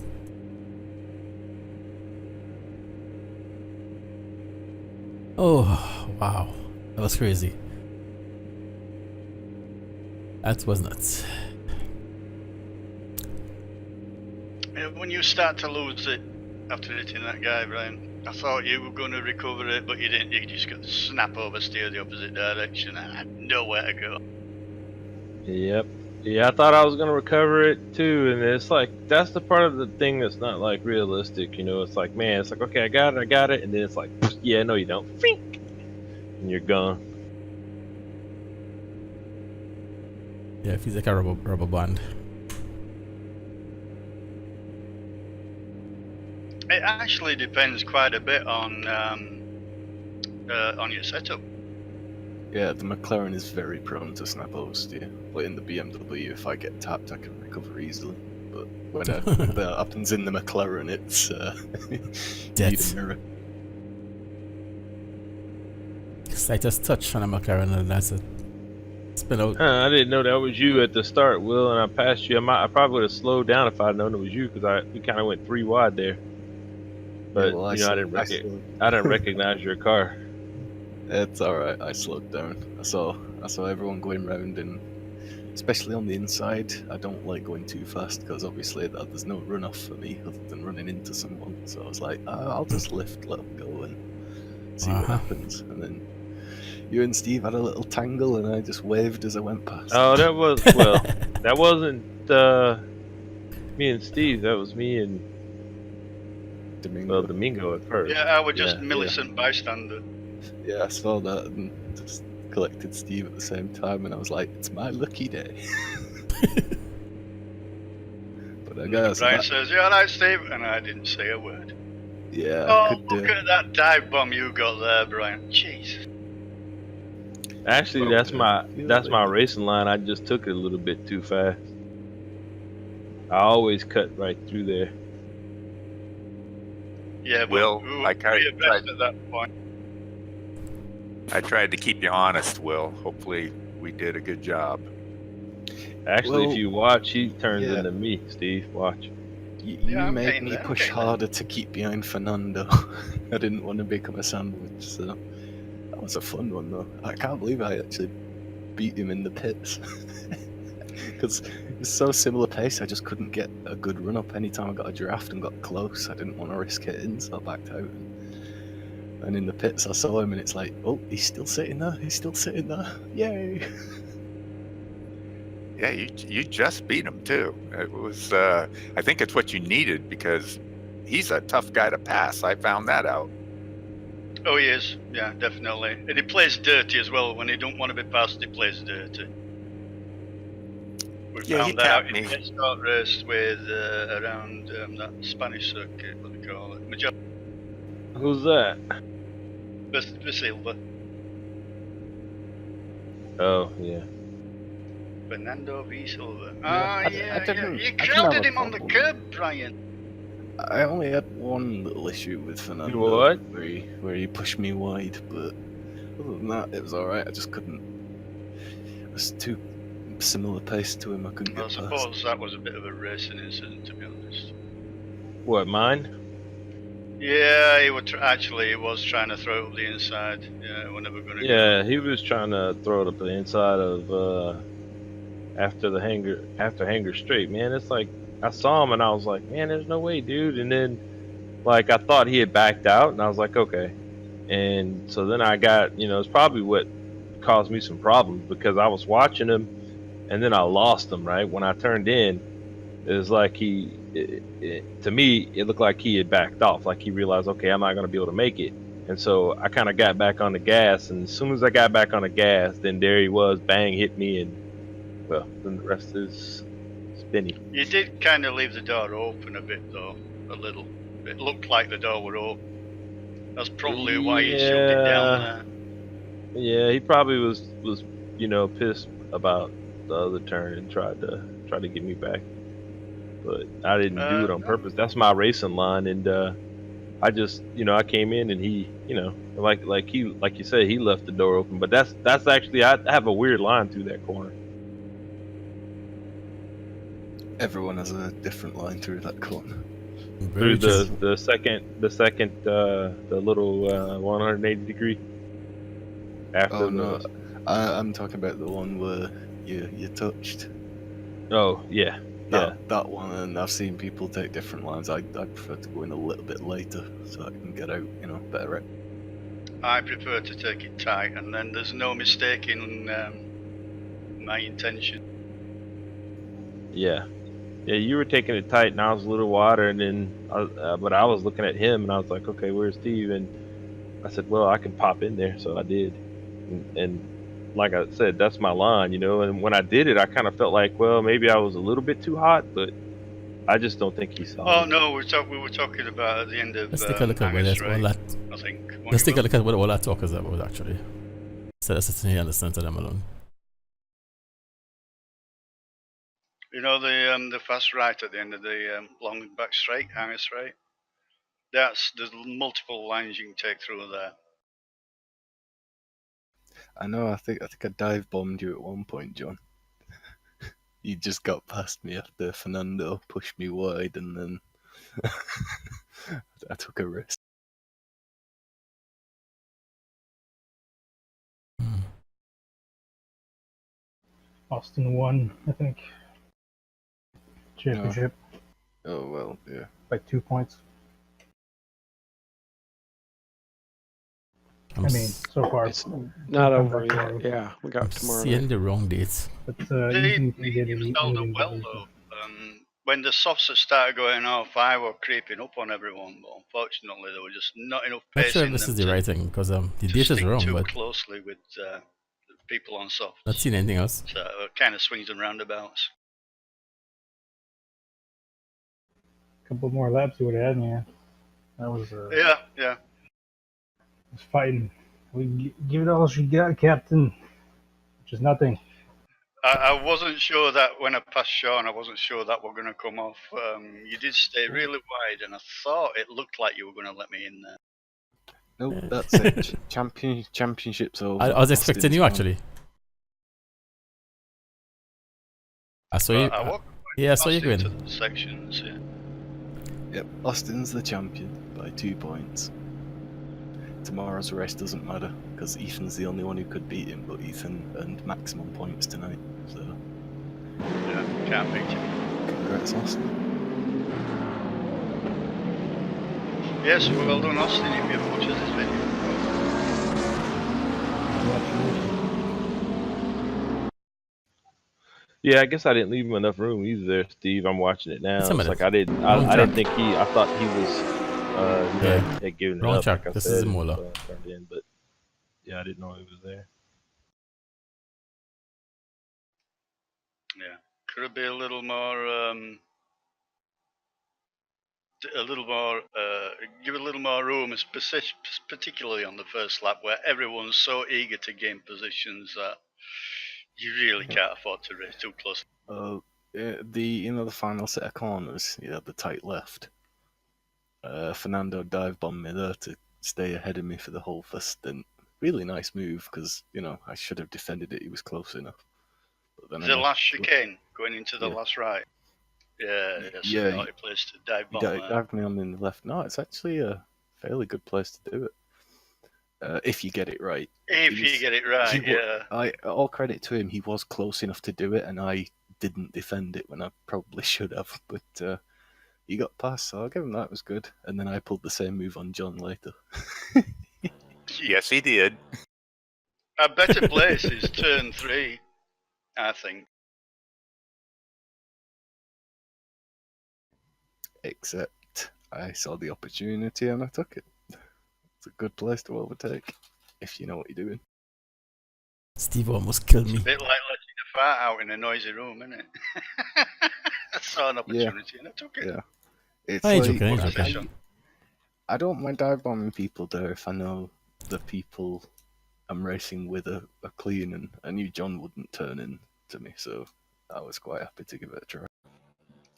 Oh wow. That was crazy. That was nuts. Yeah, when you start to lose it after hitting that guy, Brian, I thought you were going to recover it, but you didn't. You just got to snap oversteer the opposite direction and had nowhere to go. Yep. Yeah, I thought I was gonna recover it too, and it's like that's the part of the thing that's not like realistic, you know. It's like, man, it's like, okay, I got it, and then it's like, yeah, no, you don't, Fink! And you're gone. Yeah, it feels like a rubber band. It actually depends quite a bit on your setup. Yeah, the McLaren is very prone to snap oversteer. But in the BMW, if I get tapped, I can recover easily. But when that happens in the McLaren, it's you need a mirror. Slightest touch on a McLaren and that's it. Spin out. I didn't know that was you at the start, Will, and I passed you. I probably would have slowed down if I'd known it was you, because we kind of went 3 wide there. But Yeah, well, you know, I didn't recognize your car. It's alright, I slowed down. I saw everyone going round, and especially on the inside, I don't like going too fast because obviously there's no runoff for me other than running into someone. So I was like, I'll just let them go and see what happens. And then you and Steve had a little tangle, and I just waved as I went past. Oh, that wasn't me and Steve. That was me and Domingo at first. Yeah, I was just Millicent bystander. Yeah, I saw that and just collected Steve at the same time, and I was like, it's my lucky day. But I guess Brian says, "You alright, Steve?" And I didn't say a word. Yeah. Oh, look at that dive bomb you got there, Brian. Jeez. Actually, that's my racing line. I just took it a little bit too fast. I always cut right through there. Yeah, but Will, we were I tried at that point. I tried to keep you honest, Will. Hopefully, we did a good job. Actually, Well, if you watch, he turns into me, Steve. Watch. You I'm made getting me there, I'm push getting harder to keep behind Fernando. I didn't want to become a sandwich, so that was a fun one though. I can't believe I actually beat him in the pits. Because it was so similar pace, I just couldn't get a good run up. Anytime I got a draft and got close, I didn't want to risk hitting, so I backed out. And in the pits, I saw him, and it's like, oh, he's still sitting there. He's still sitting there. Yay! Yeah, you just beat him too. It was I think it's what you needed because he's a tough guy to pass. I found that out. Oh, he is. Yeah, definitely. And he plays dirty as well. When he don't want to be passed, he plays dirty. We Yeah, he found that out tapped in me. the start race with around that Spanish circuit, what do they call it? Major Who's that? Silva. Oh, yeah. Fernando V. Silva. I Yeah. didn't- You I didn't have crowded a him on the problem. curb, Brian. I only had one little issue with Fernando. What? Where he pushed me wide, but other than that, it was alright. I just couldn't. It was too similar pace to him. I couldn't I get past. suppose that was a bit of a racing incident, to be honest. What, mine? Yeah, he was he was trying to throw it up the inside. Yeah, we're never going to. Yeah, he was trying to throw it up the inside of after hangar straight, man. It's like I saw him and I was like, man, there's no way, dude. And then like I thought he had backed out, and I was like, okay. And so then I got, it's probably what caused me some problems because I was watching him, and then I lost him right when I turned in. It was like to me, it looked like he had backed off. Like he realized, okay, I'm not going to be able to make it. And so I kind of got back on the gas. And as soon as I got back on the gas, then there he was, bang, hit me. And, well, then the rest is spinny. You did kind of leave the door open a bit, though. A little. It looked like the door were open. That's probably why you shoved it down there. Yeah, he probably was pissed about the other turn and tried to get me back. But I didn't do it on purpose. That's my racing line, and I just I came in and he like you said, he left the door open. But that's actually, I have a weird line through that corner. Everyone has a different line through that corner. Through the second the little 180 degree. After no, I'm talking about the one where you touched. Oh yeah. That one, and I've seen people take different lines. I prefer to go in a little bit later so I can get out, better. I prefer to take it tight, and then there's no mistaking my intention. Yeah, you were taking it tight, and I was a little wider, and then but I was looking at him, and I was like, okay, where's Steve? And I said, well, I can pop in there, so I did, and like I said, that's my line, and when I did it, I kind of felt like, well, maybe I was a little bit too hot, but I just don't think he saw Oh it. no, we were talking about at the end of Let's take a look at what all that. I think. Let's take a look at what all that talk is about, actually. Instead of sitting here and listening to them alone. The fast right at the end of the long back straight, hanger straight. There's multiple lines you can take through there. I know. I think I dive bombed you at one point, John. You just got past me after Fernando pushed me wide, and then I took a risk. Austin won, I think. Championship. Oh well, yeah. By 2 points. I mean, so far it's not over yet. Yeah, we got tomorrow. Seeing the wrong dates. But he held up well though. When the softs had started going off, I was creeping up on everyone, but unfortunately there was just not enough pace. Not sure if this is the right thing, because the date is wrong, but closely with people on softs. Not seen anything else. So it kind of swings and roundabouts. A couple more laps you would have had, yeah. That was yeah. Was fighting. We give it all she got, Captain. Which is nothing. I wasn't sure that when I passed Sean, I wasn't sure that we're going to come off. You did stay really wide, and I thought it looked like you were going to let me in there. Nope, that's it. Championship's over. I was expecting you, actually. I saw you. I saw you going. Sections, yeah. Yep, Austin's the champion by 2 points. Tomorrow's race doesn't matter, because Ethan's the only one who could beat him, but Ethan earned maximum points tonight, so... Yeah, can't beat him. Congrats, Austin. Yes, well done, Austin, if you've watched this video. Yeah, I guess I didn't leave him enough room either there, Steve. I'm watching it now. It's like I didn't think I thought he was had given it up. Like this is a Mola. But yeah, I didn't know he was there. Yeah, could it be a little more, give a little more room, particularly on the first lap, where everyone's so eager to gain positions that you really can't afford to race too close. The final set of corners, the tight left. Fernando dive bombed me there to stay ahead of me for the whole first stint. Really nice move, because I should have defended it. He was close enough. But then the last chicane going into the last right. It's a naughty place to dive bomb. Dive me on in the left. No, it's actually a fairly good place to do it. If you get it right. If you get it right, yeah. All credit to him, he was close enough to do it, and I didn't defend it when I probably should have. But he got past, so I'll give him that. It was good. And then I pulled the same move on John later. Yes, he did. A better place is turn 3, I think. except I saw the opportunity and I took it. It's a good place to overtake, if you know what you're doing. Steve almost killed It's me. a bit like letting a fart out in a noisy room, isn't it? I saw an opportunity and I took it. Yeah. It's I like, joking. I don't mind dive bombing people there if I know the people I'm racing with are clean, and I knew John wouldn't turn in to me, so I was quite happy to give it a try.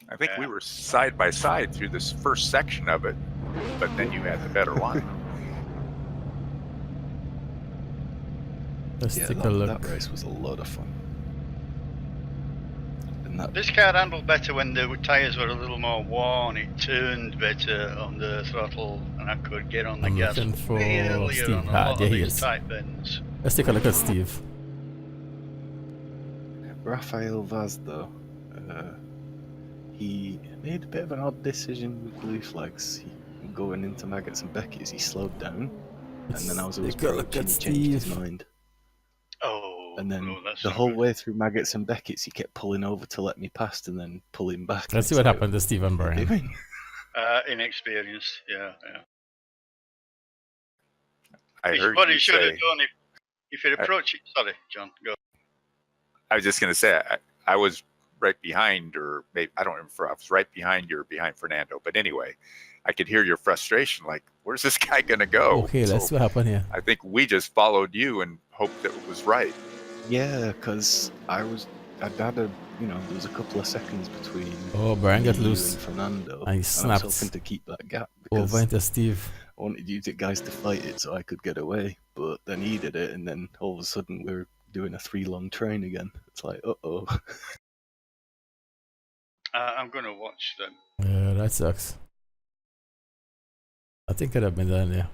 I think we were side by side through this first section of it, but then you had the better line. Let's take a look. That race was a lot of fun. And This car handled better when the tyres were a little more worn. It turned better on the throttle, and I could get on the gas looking for earlier Steve. on a lot Yeah, of he these is. tight bends. Let's take a look at Steve. Rafael Vaz, though, he made a bit of an odd decision with blue flags. Going into Maggots and Beckett's, he slowed down, and then as I was approaching, he changed his mind. Oh, and then that's the not whole good. way through Maggots and Beckett's, he kept pulling over to let me past and then pulling back. Let's see what happened to Steve and Brian. Inexperienced, yeah. I It's heard what you he should have say. done if he'd approached it. Sorry, John, go. I was just going to say, I was right behind, or maybe, I don't remember if I was right behind you or behind Fernando. But anyway, I could hear your frustration. Like, where's this guy going to go? Okay, let's see what happened here. I think we just followed you and hoped that it was right. Yeah, because I'd had a, there was a couple of seconds between Brian got you loose. and Fernando. And he snapped I was hoping to keep that gap over into Steve. I wanted you guys to fight it so I could get away, but then he did it, and then all of a sudden we're doing a 3-long train again. It's like, uh-oh. I'm going to watch them. Yeah, that sucks. I think it have been done, yeah.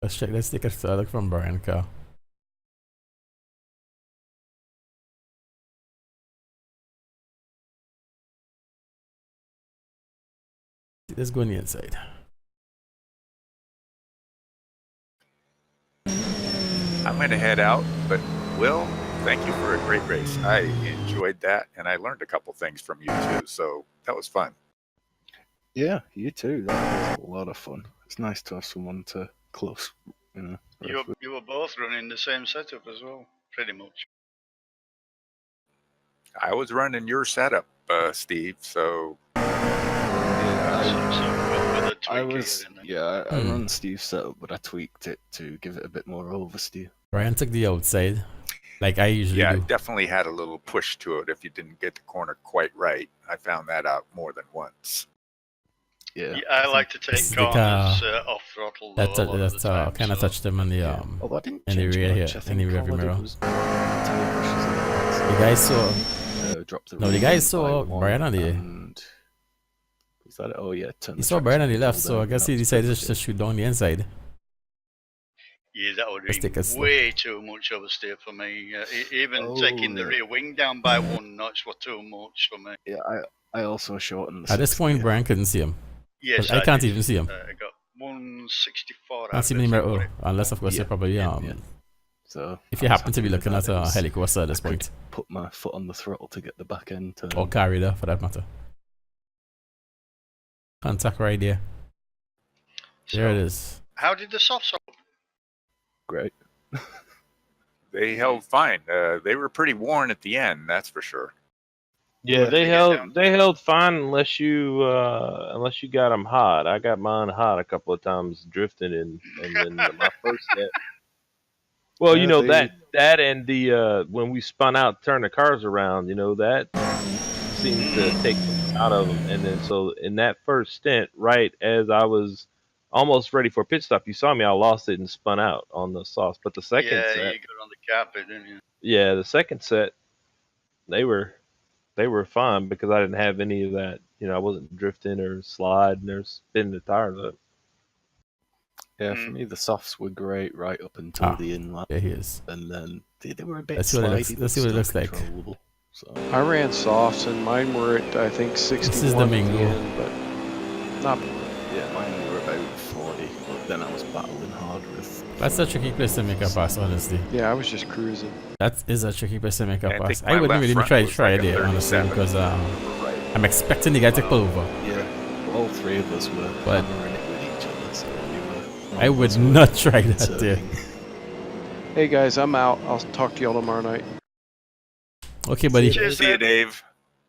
Let's check. Let's take a look from Brian's car. Let's go on the inside. I'm going to head out, but Will, thank you for a great race. I enjoyed that, and I learned a couple things from you too, so that was fun. Yeah, you too. That was a lot of fun. It's nice to have someone to close, You were both running the same setup as well, pretty much. I was running your setup, Steve, so... I run Steve's setup, but I tweaked it to give it a bit more oversteer. Brian took the outside, like I usually do. Yeah, definitely had a little push to it if you didn't get the corner quite right. I found that out more than once. Yeah, I like to take corners off throttle. That's kind of touched him on the in the rear here, in the rear view mirror. The guys saw. No, the guys saw Brian on the. He saw Brian on the left, so I guess he decided to shoot down the inside. Yeah, that would be way too much oversteer for me. Even taking the rear wing down by 1 notch was too much for me. Yeah, I also shortened the At this point, Brian couldn't see him. Yes, I can't even see him. I got 164. I can't see him in the mirror, unless of course you're probably So if you happen to be looking at a Helicourse at this point. Put my foot on the throttle to get the back end turn. Or carrier, for that matter. Contact right there. There it is. How did the softs hold? Great. They held fine. They were pretty worn at the end, that's for sure. Yeah, they held fine unless you got them hot. I got mine hot a couple of times drifting, and then my first set. Well, that and the when we spun out, turn the cars around, that seemed to take them out of them. And then so in that first stint, right as I was almost ready for a pit stop, you saw me. I lost it and spun out on the sauce. But the second set, you got on the carpet, didn't you? Yeah, the second set, they were fine because I didn't have any of that. I wasn't drifting or sliding or spinning the tires up. Yeah, for me the softs were great right up until the inlet. There he is. And then they were a bit Let's see what it looks like. So. I ran softs and mine were at I think 61 This is the Mingo. end, but not. Yeah, mine were about 40, but then I was battling hard with. That's a tricky place to make a pass, honestly. Yeah, I was just cruising. That is a tricky place to make a pass. I I wouldn't really try it there, honestly, because I'm expecting the guy to pull over. Yeah, all three of us were But hammering it with each other, so we were. I would not try that there. serving. Hey guys, I'm out. I'll talk to y'all tomorrow night. Okay, buddy. Cheers, See you, Dave. Dave.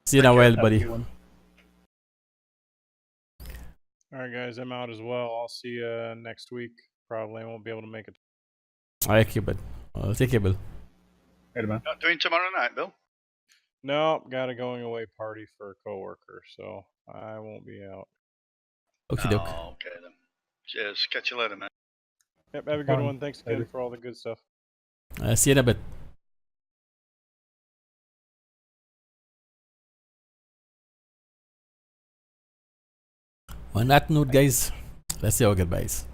See you in a while, buddy. Alright, guys, I'm out as well. I'll see you next week. Probably won't be able to make it. Alright, bud. Take care, Bill. Hey, man. Not doing tomorrow night, Bill? No, got a going away party for a coworker, so I won't be out. Okie doke. Oh, okay then. Cheers. Catch you later, man. Yep, have a good Fine. one. Thanks again Later. for all the good stuff. See you in a bit. On that note, guys, let's say our goodbyes.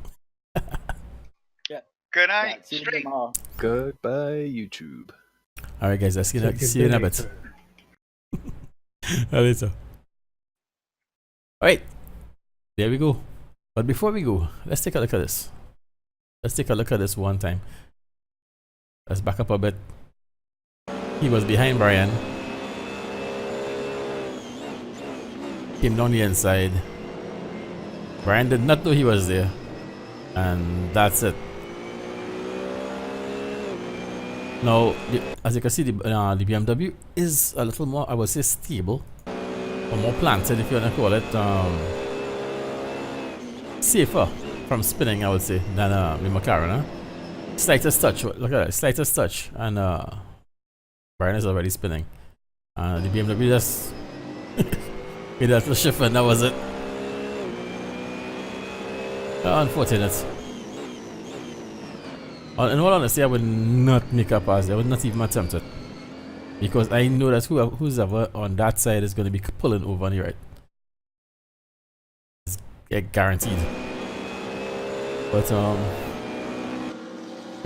Good night, See you Street. tomorrow. Goodbye, YouTube. Alright, guys, let's see Take you in a day. bit. Later. Alright, there we go. But before we go, let's take a look at this. Let's take a look at this one time. Let's back up a bit. He was behind Brian. Came down the inside. Brian did not know he was there. And that's it. Now, as you can see, the BMW is a little more, I would say, stable. Or more planted, if you want to call it. Safer from spinning, I would say, than the McLaren. Huh? Slightest touch, look at that, slightest touch. And Brian is already spinning. The BMW just made that little shift and that was it. Unfortunate. In all honesty, I would not make a pass. I would not even attempt it. Because I know that who's ever on that side is going to be pulling over on the right. It's guaranteed. But, you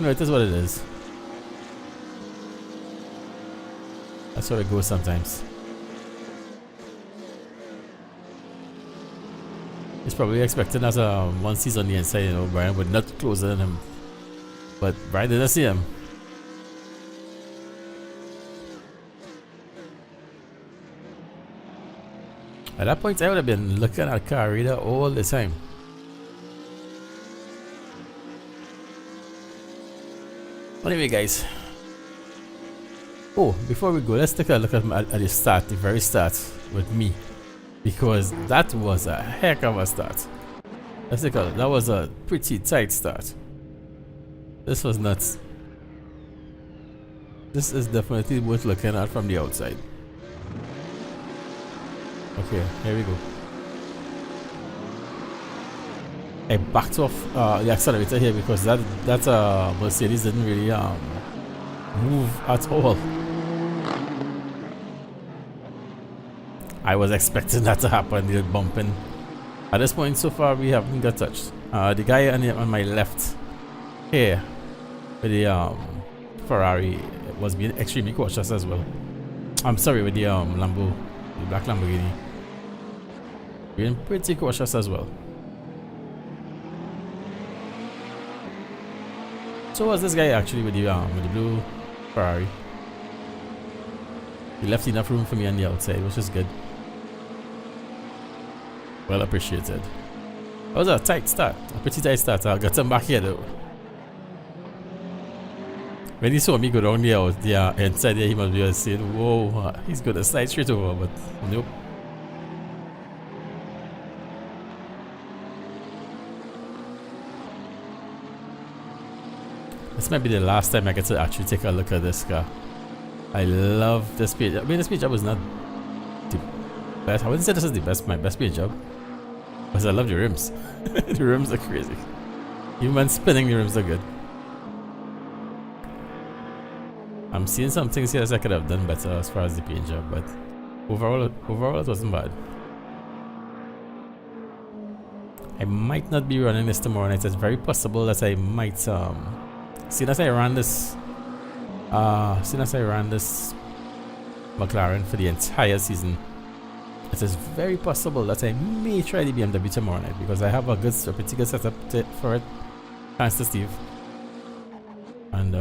know, it is what it is. That's how it goes sometimes. He's probably expecting that once he's on the inside, you know, Brian would not close in on him. But Brian didn't see him. At that point, I would have been looking at car radar all the time. Anyway, guys. Oh, before we go, let's take a look at the start, the very start with me. Because that was a heck of a start. Let's take a look. That was a pretty tight start. This was nuts. This is definitely worth looking at from the outside. Okay, here we go. I backed off the accelerator here because that Mercedes didn't really move at all. I was expecting that to happen, the bumping. At this point so far we haven't got touched. The guy on my left here with the Ferrari was being extremely cautious as well. I'm sorry, with the Lambo, the black Lamborghini. Being pretty cautious as well. So was this guy actually with the blue Ferrari. He left enough room for me on the outside, which is good. Well appreciated. That was a tight start, a pretty tight start. I got him back here though. When he saw me go down the inside there, he must be saying, whoa, he's going to slide straight over, but nope. This might be the last time I get to actually take a look at this car. I love this paint. I mean, this paint job was not the best. I wouldn't say this is the best, my best paint job. Because I love the rims. The rims are crazy. Even when spinning, the rims are good. I'm seeing some things here that I could have done better as far as the paint job, but overall it wasn't bad. I might not be running this tomorrow night. It's very possible that I might seeing as I ran this McLaren for the entire season, it is very possible that I may try the BMW tomorrow night because I have a pretty good setup for it, thanks to Steve, and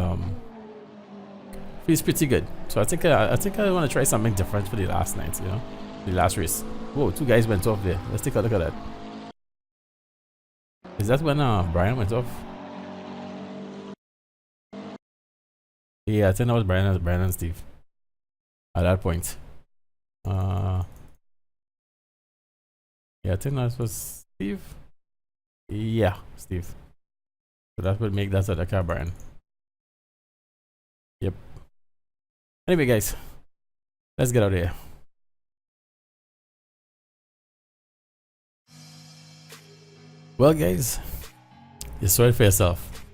feels pretty good. So I think I want to try something different for the last night, you know. the last race. Whoa, 2 guys went off there. Let's take a look at that. Is that when Brian went off? Yeah, I think that was Brian and Steve at that point. Yeah, I think that was Steve. Yeah, Steve. So that would make that other car Brian. Yep. Anyway, guys, let's get out of here. Well, guys, you saw it for yourself.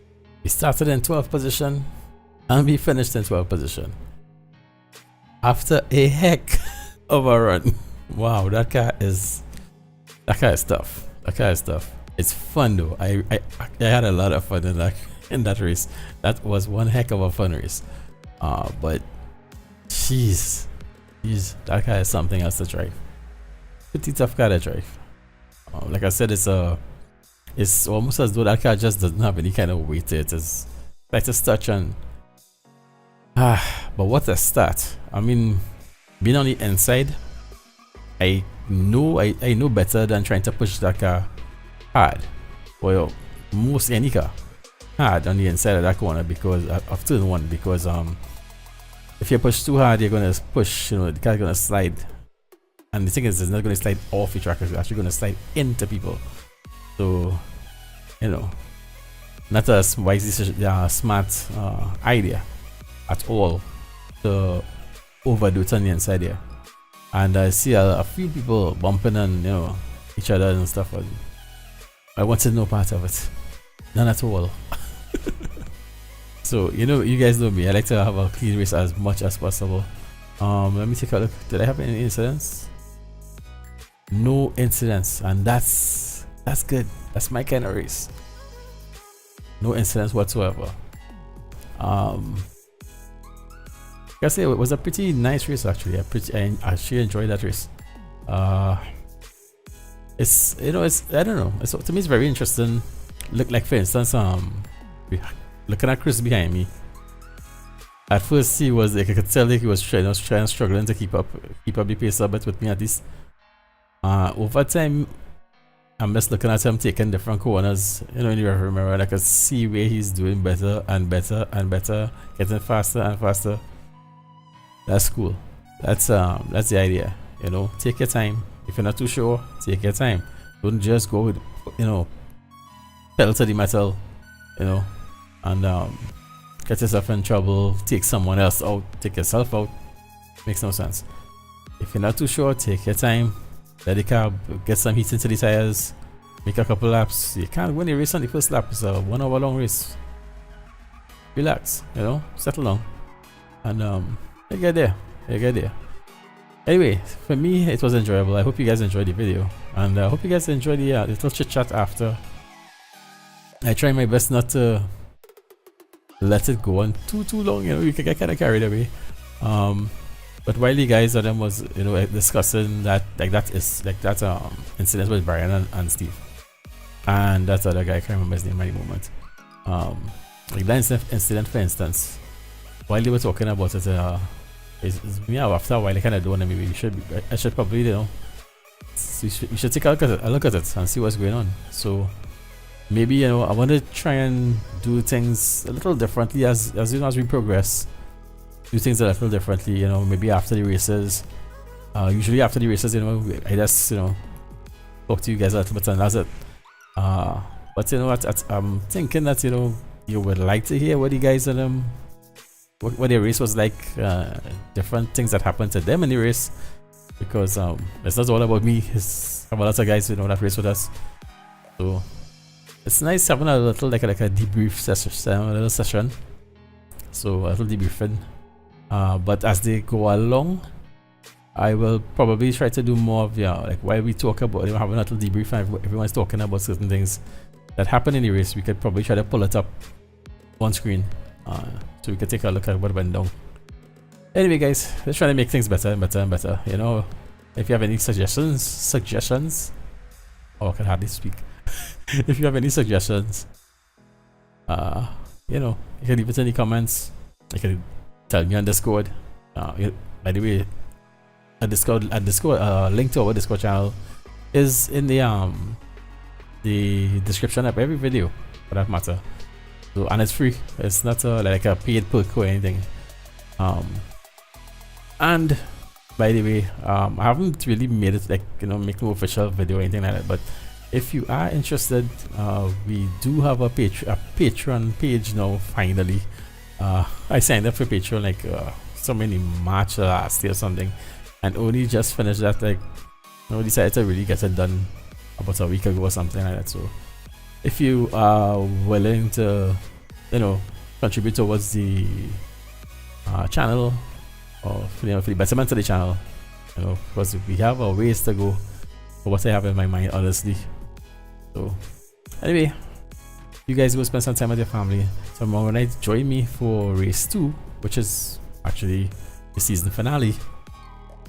We started in 12th position and we finished in 12th position after a heck of a run. Wow, that car is tough. That car is tough. It's fun though. I had a lot of fun in that race. That was one heck of a fun race. But jeez, that car is something else to drive. Pretty tough car to drive. Like I said, it's almost as though that car just doesn't have any kind of weight to it. It's like a touch and but what a start. I mean, being on the inside, I know better than trying to push that car hard. Well, most any car hard on the inside of that corner because of turn 1, because if you push too hard, you're gonna push, the car's gonna slide. And the thing is, it's not gonna slide off the track, it's actually gonna slide into people. So, not a smart idea at all to overdo it on the inside here. And I see a few people bumping and each other and stuff. And I wanted no part of it, none at all. So you guys know me. I like to have a clean race as much as possible. Let me take a look. Did I have any incidents? No incidents, and that's good. That's my kind of race. No incidents whatsoever. I say it was a pretty nice race actually. I actually enjoyed that race. It's I don't know. To me it's very interesting. Look, like for instance, looking at Chris behind me. At first he was like, I could tell like he was struggling to keep up the pace a bit with me at least. Over time, I'm just looking at him taking different corners, in the rearview mirror, and I could see where he's doing better and better and better, getting faster and faster. That's cool. That's the idea. Take your time. If you're not too sure, take your time. Don't just go with, pedal to the metal, and get yourself in trouble, take someone else out, take yourself out. Makes no sense. If you're not too sure, take your time. Let the car get some heat into the tires, make a couple laps. You can't win a race on the first lap. It's a 1 hour long race. Relax, settle down, and you get there. Anyway, for me it was enjoyable. I hope you guys enjoyed the video, and I hope you guys enjoyed the little chit chat after. I try my best not to let it go on too long. You can get kind of carried away. But while the guys them was discussing that incident with Brian and Steve, and that other guy, I can't remember his name at the moment. Like that incident for instance, while they were talking about it, after a while I kind of don't know, maybe I should probably we should take a look at it and see what's going on. So maybe I want to try and do things a little differently as we progress. Do things a little differently, maybe after the races. Usually after the races, I just talk to you guys a little bit and that's it. But I'm thinking that you would like to hear what the guys what their race was like, different things that happened to them in the race, because it's not all about me. It's a lot of guys that race with us. So it's nice having a little like a debrief session. So a little debriefing. But as they go along, I will probably try to do more of like while we talk about having a little debrief and everyone's talking about certain things that happen in the race, we could probably try to pull it up on screen, so we can take a look at what went down. Anyway guys, let's try to make things better and better and better. If you have any suggestions, oh, I can hardly speak. If you have any suggestions, you can leave it in the comments. You can tell me on Discord. By the way, a Discord link to our Discord channel is in the description of every video, for that matter. So, and it's free. It's not like a paid perk or anything. And by the way, I haven't really made it like, you know, make no official video or anything like that, but if you are interested, we do have a Patreon page now. Finally, I signed up for Patreon like so many March last year or something, and only just finished that. Like, you know, decided to really get it done about a week ago or something like that. So if you are willing to, you know, contribute towards the channel, or you know, for the betterment of the channel, you know, because we have a ways to go for what I have in my mind, honestly. So anyway, you guys go spend some time with your family tomorrow night. Join me for race 2, which is actually the season finale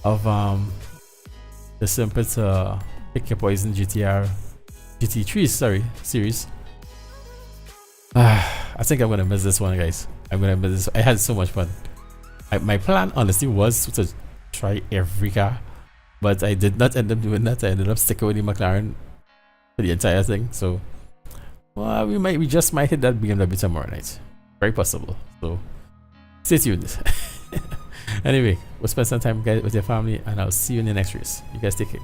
of the Simpit Pick Your Poison GT3 series. I think I'm gonna miss this one, guys. I'm gonna miss this. I had so much fun. My plan honestly was to try every car, but I did not end up doing that. I ended up sticking with the McLaren for the entire thing. So well, we just might hit that BMW tomorrow night. Very possible. So stay tuned. Anyway, we'll spend some time, guys, with your family, and I'll see you in the next race. You guys take care.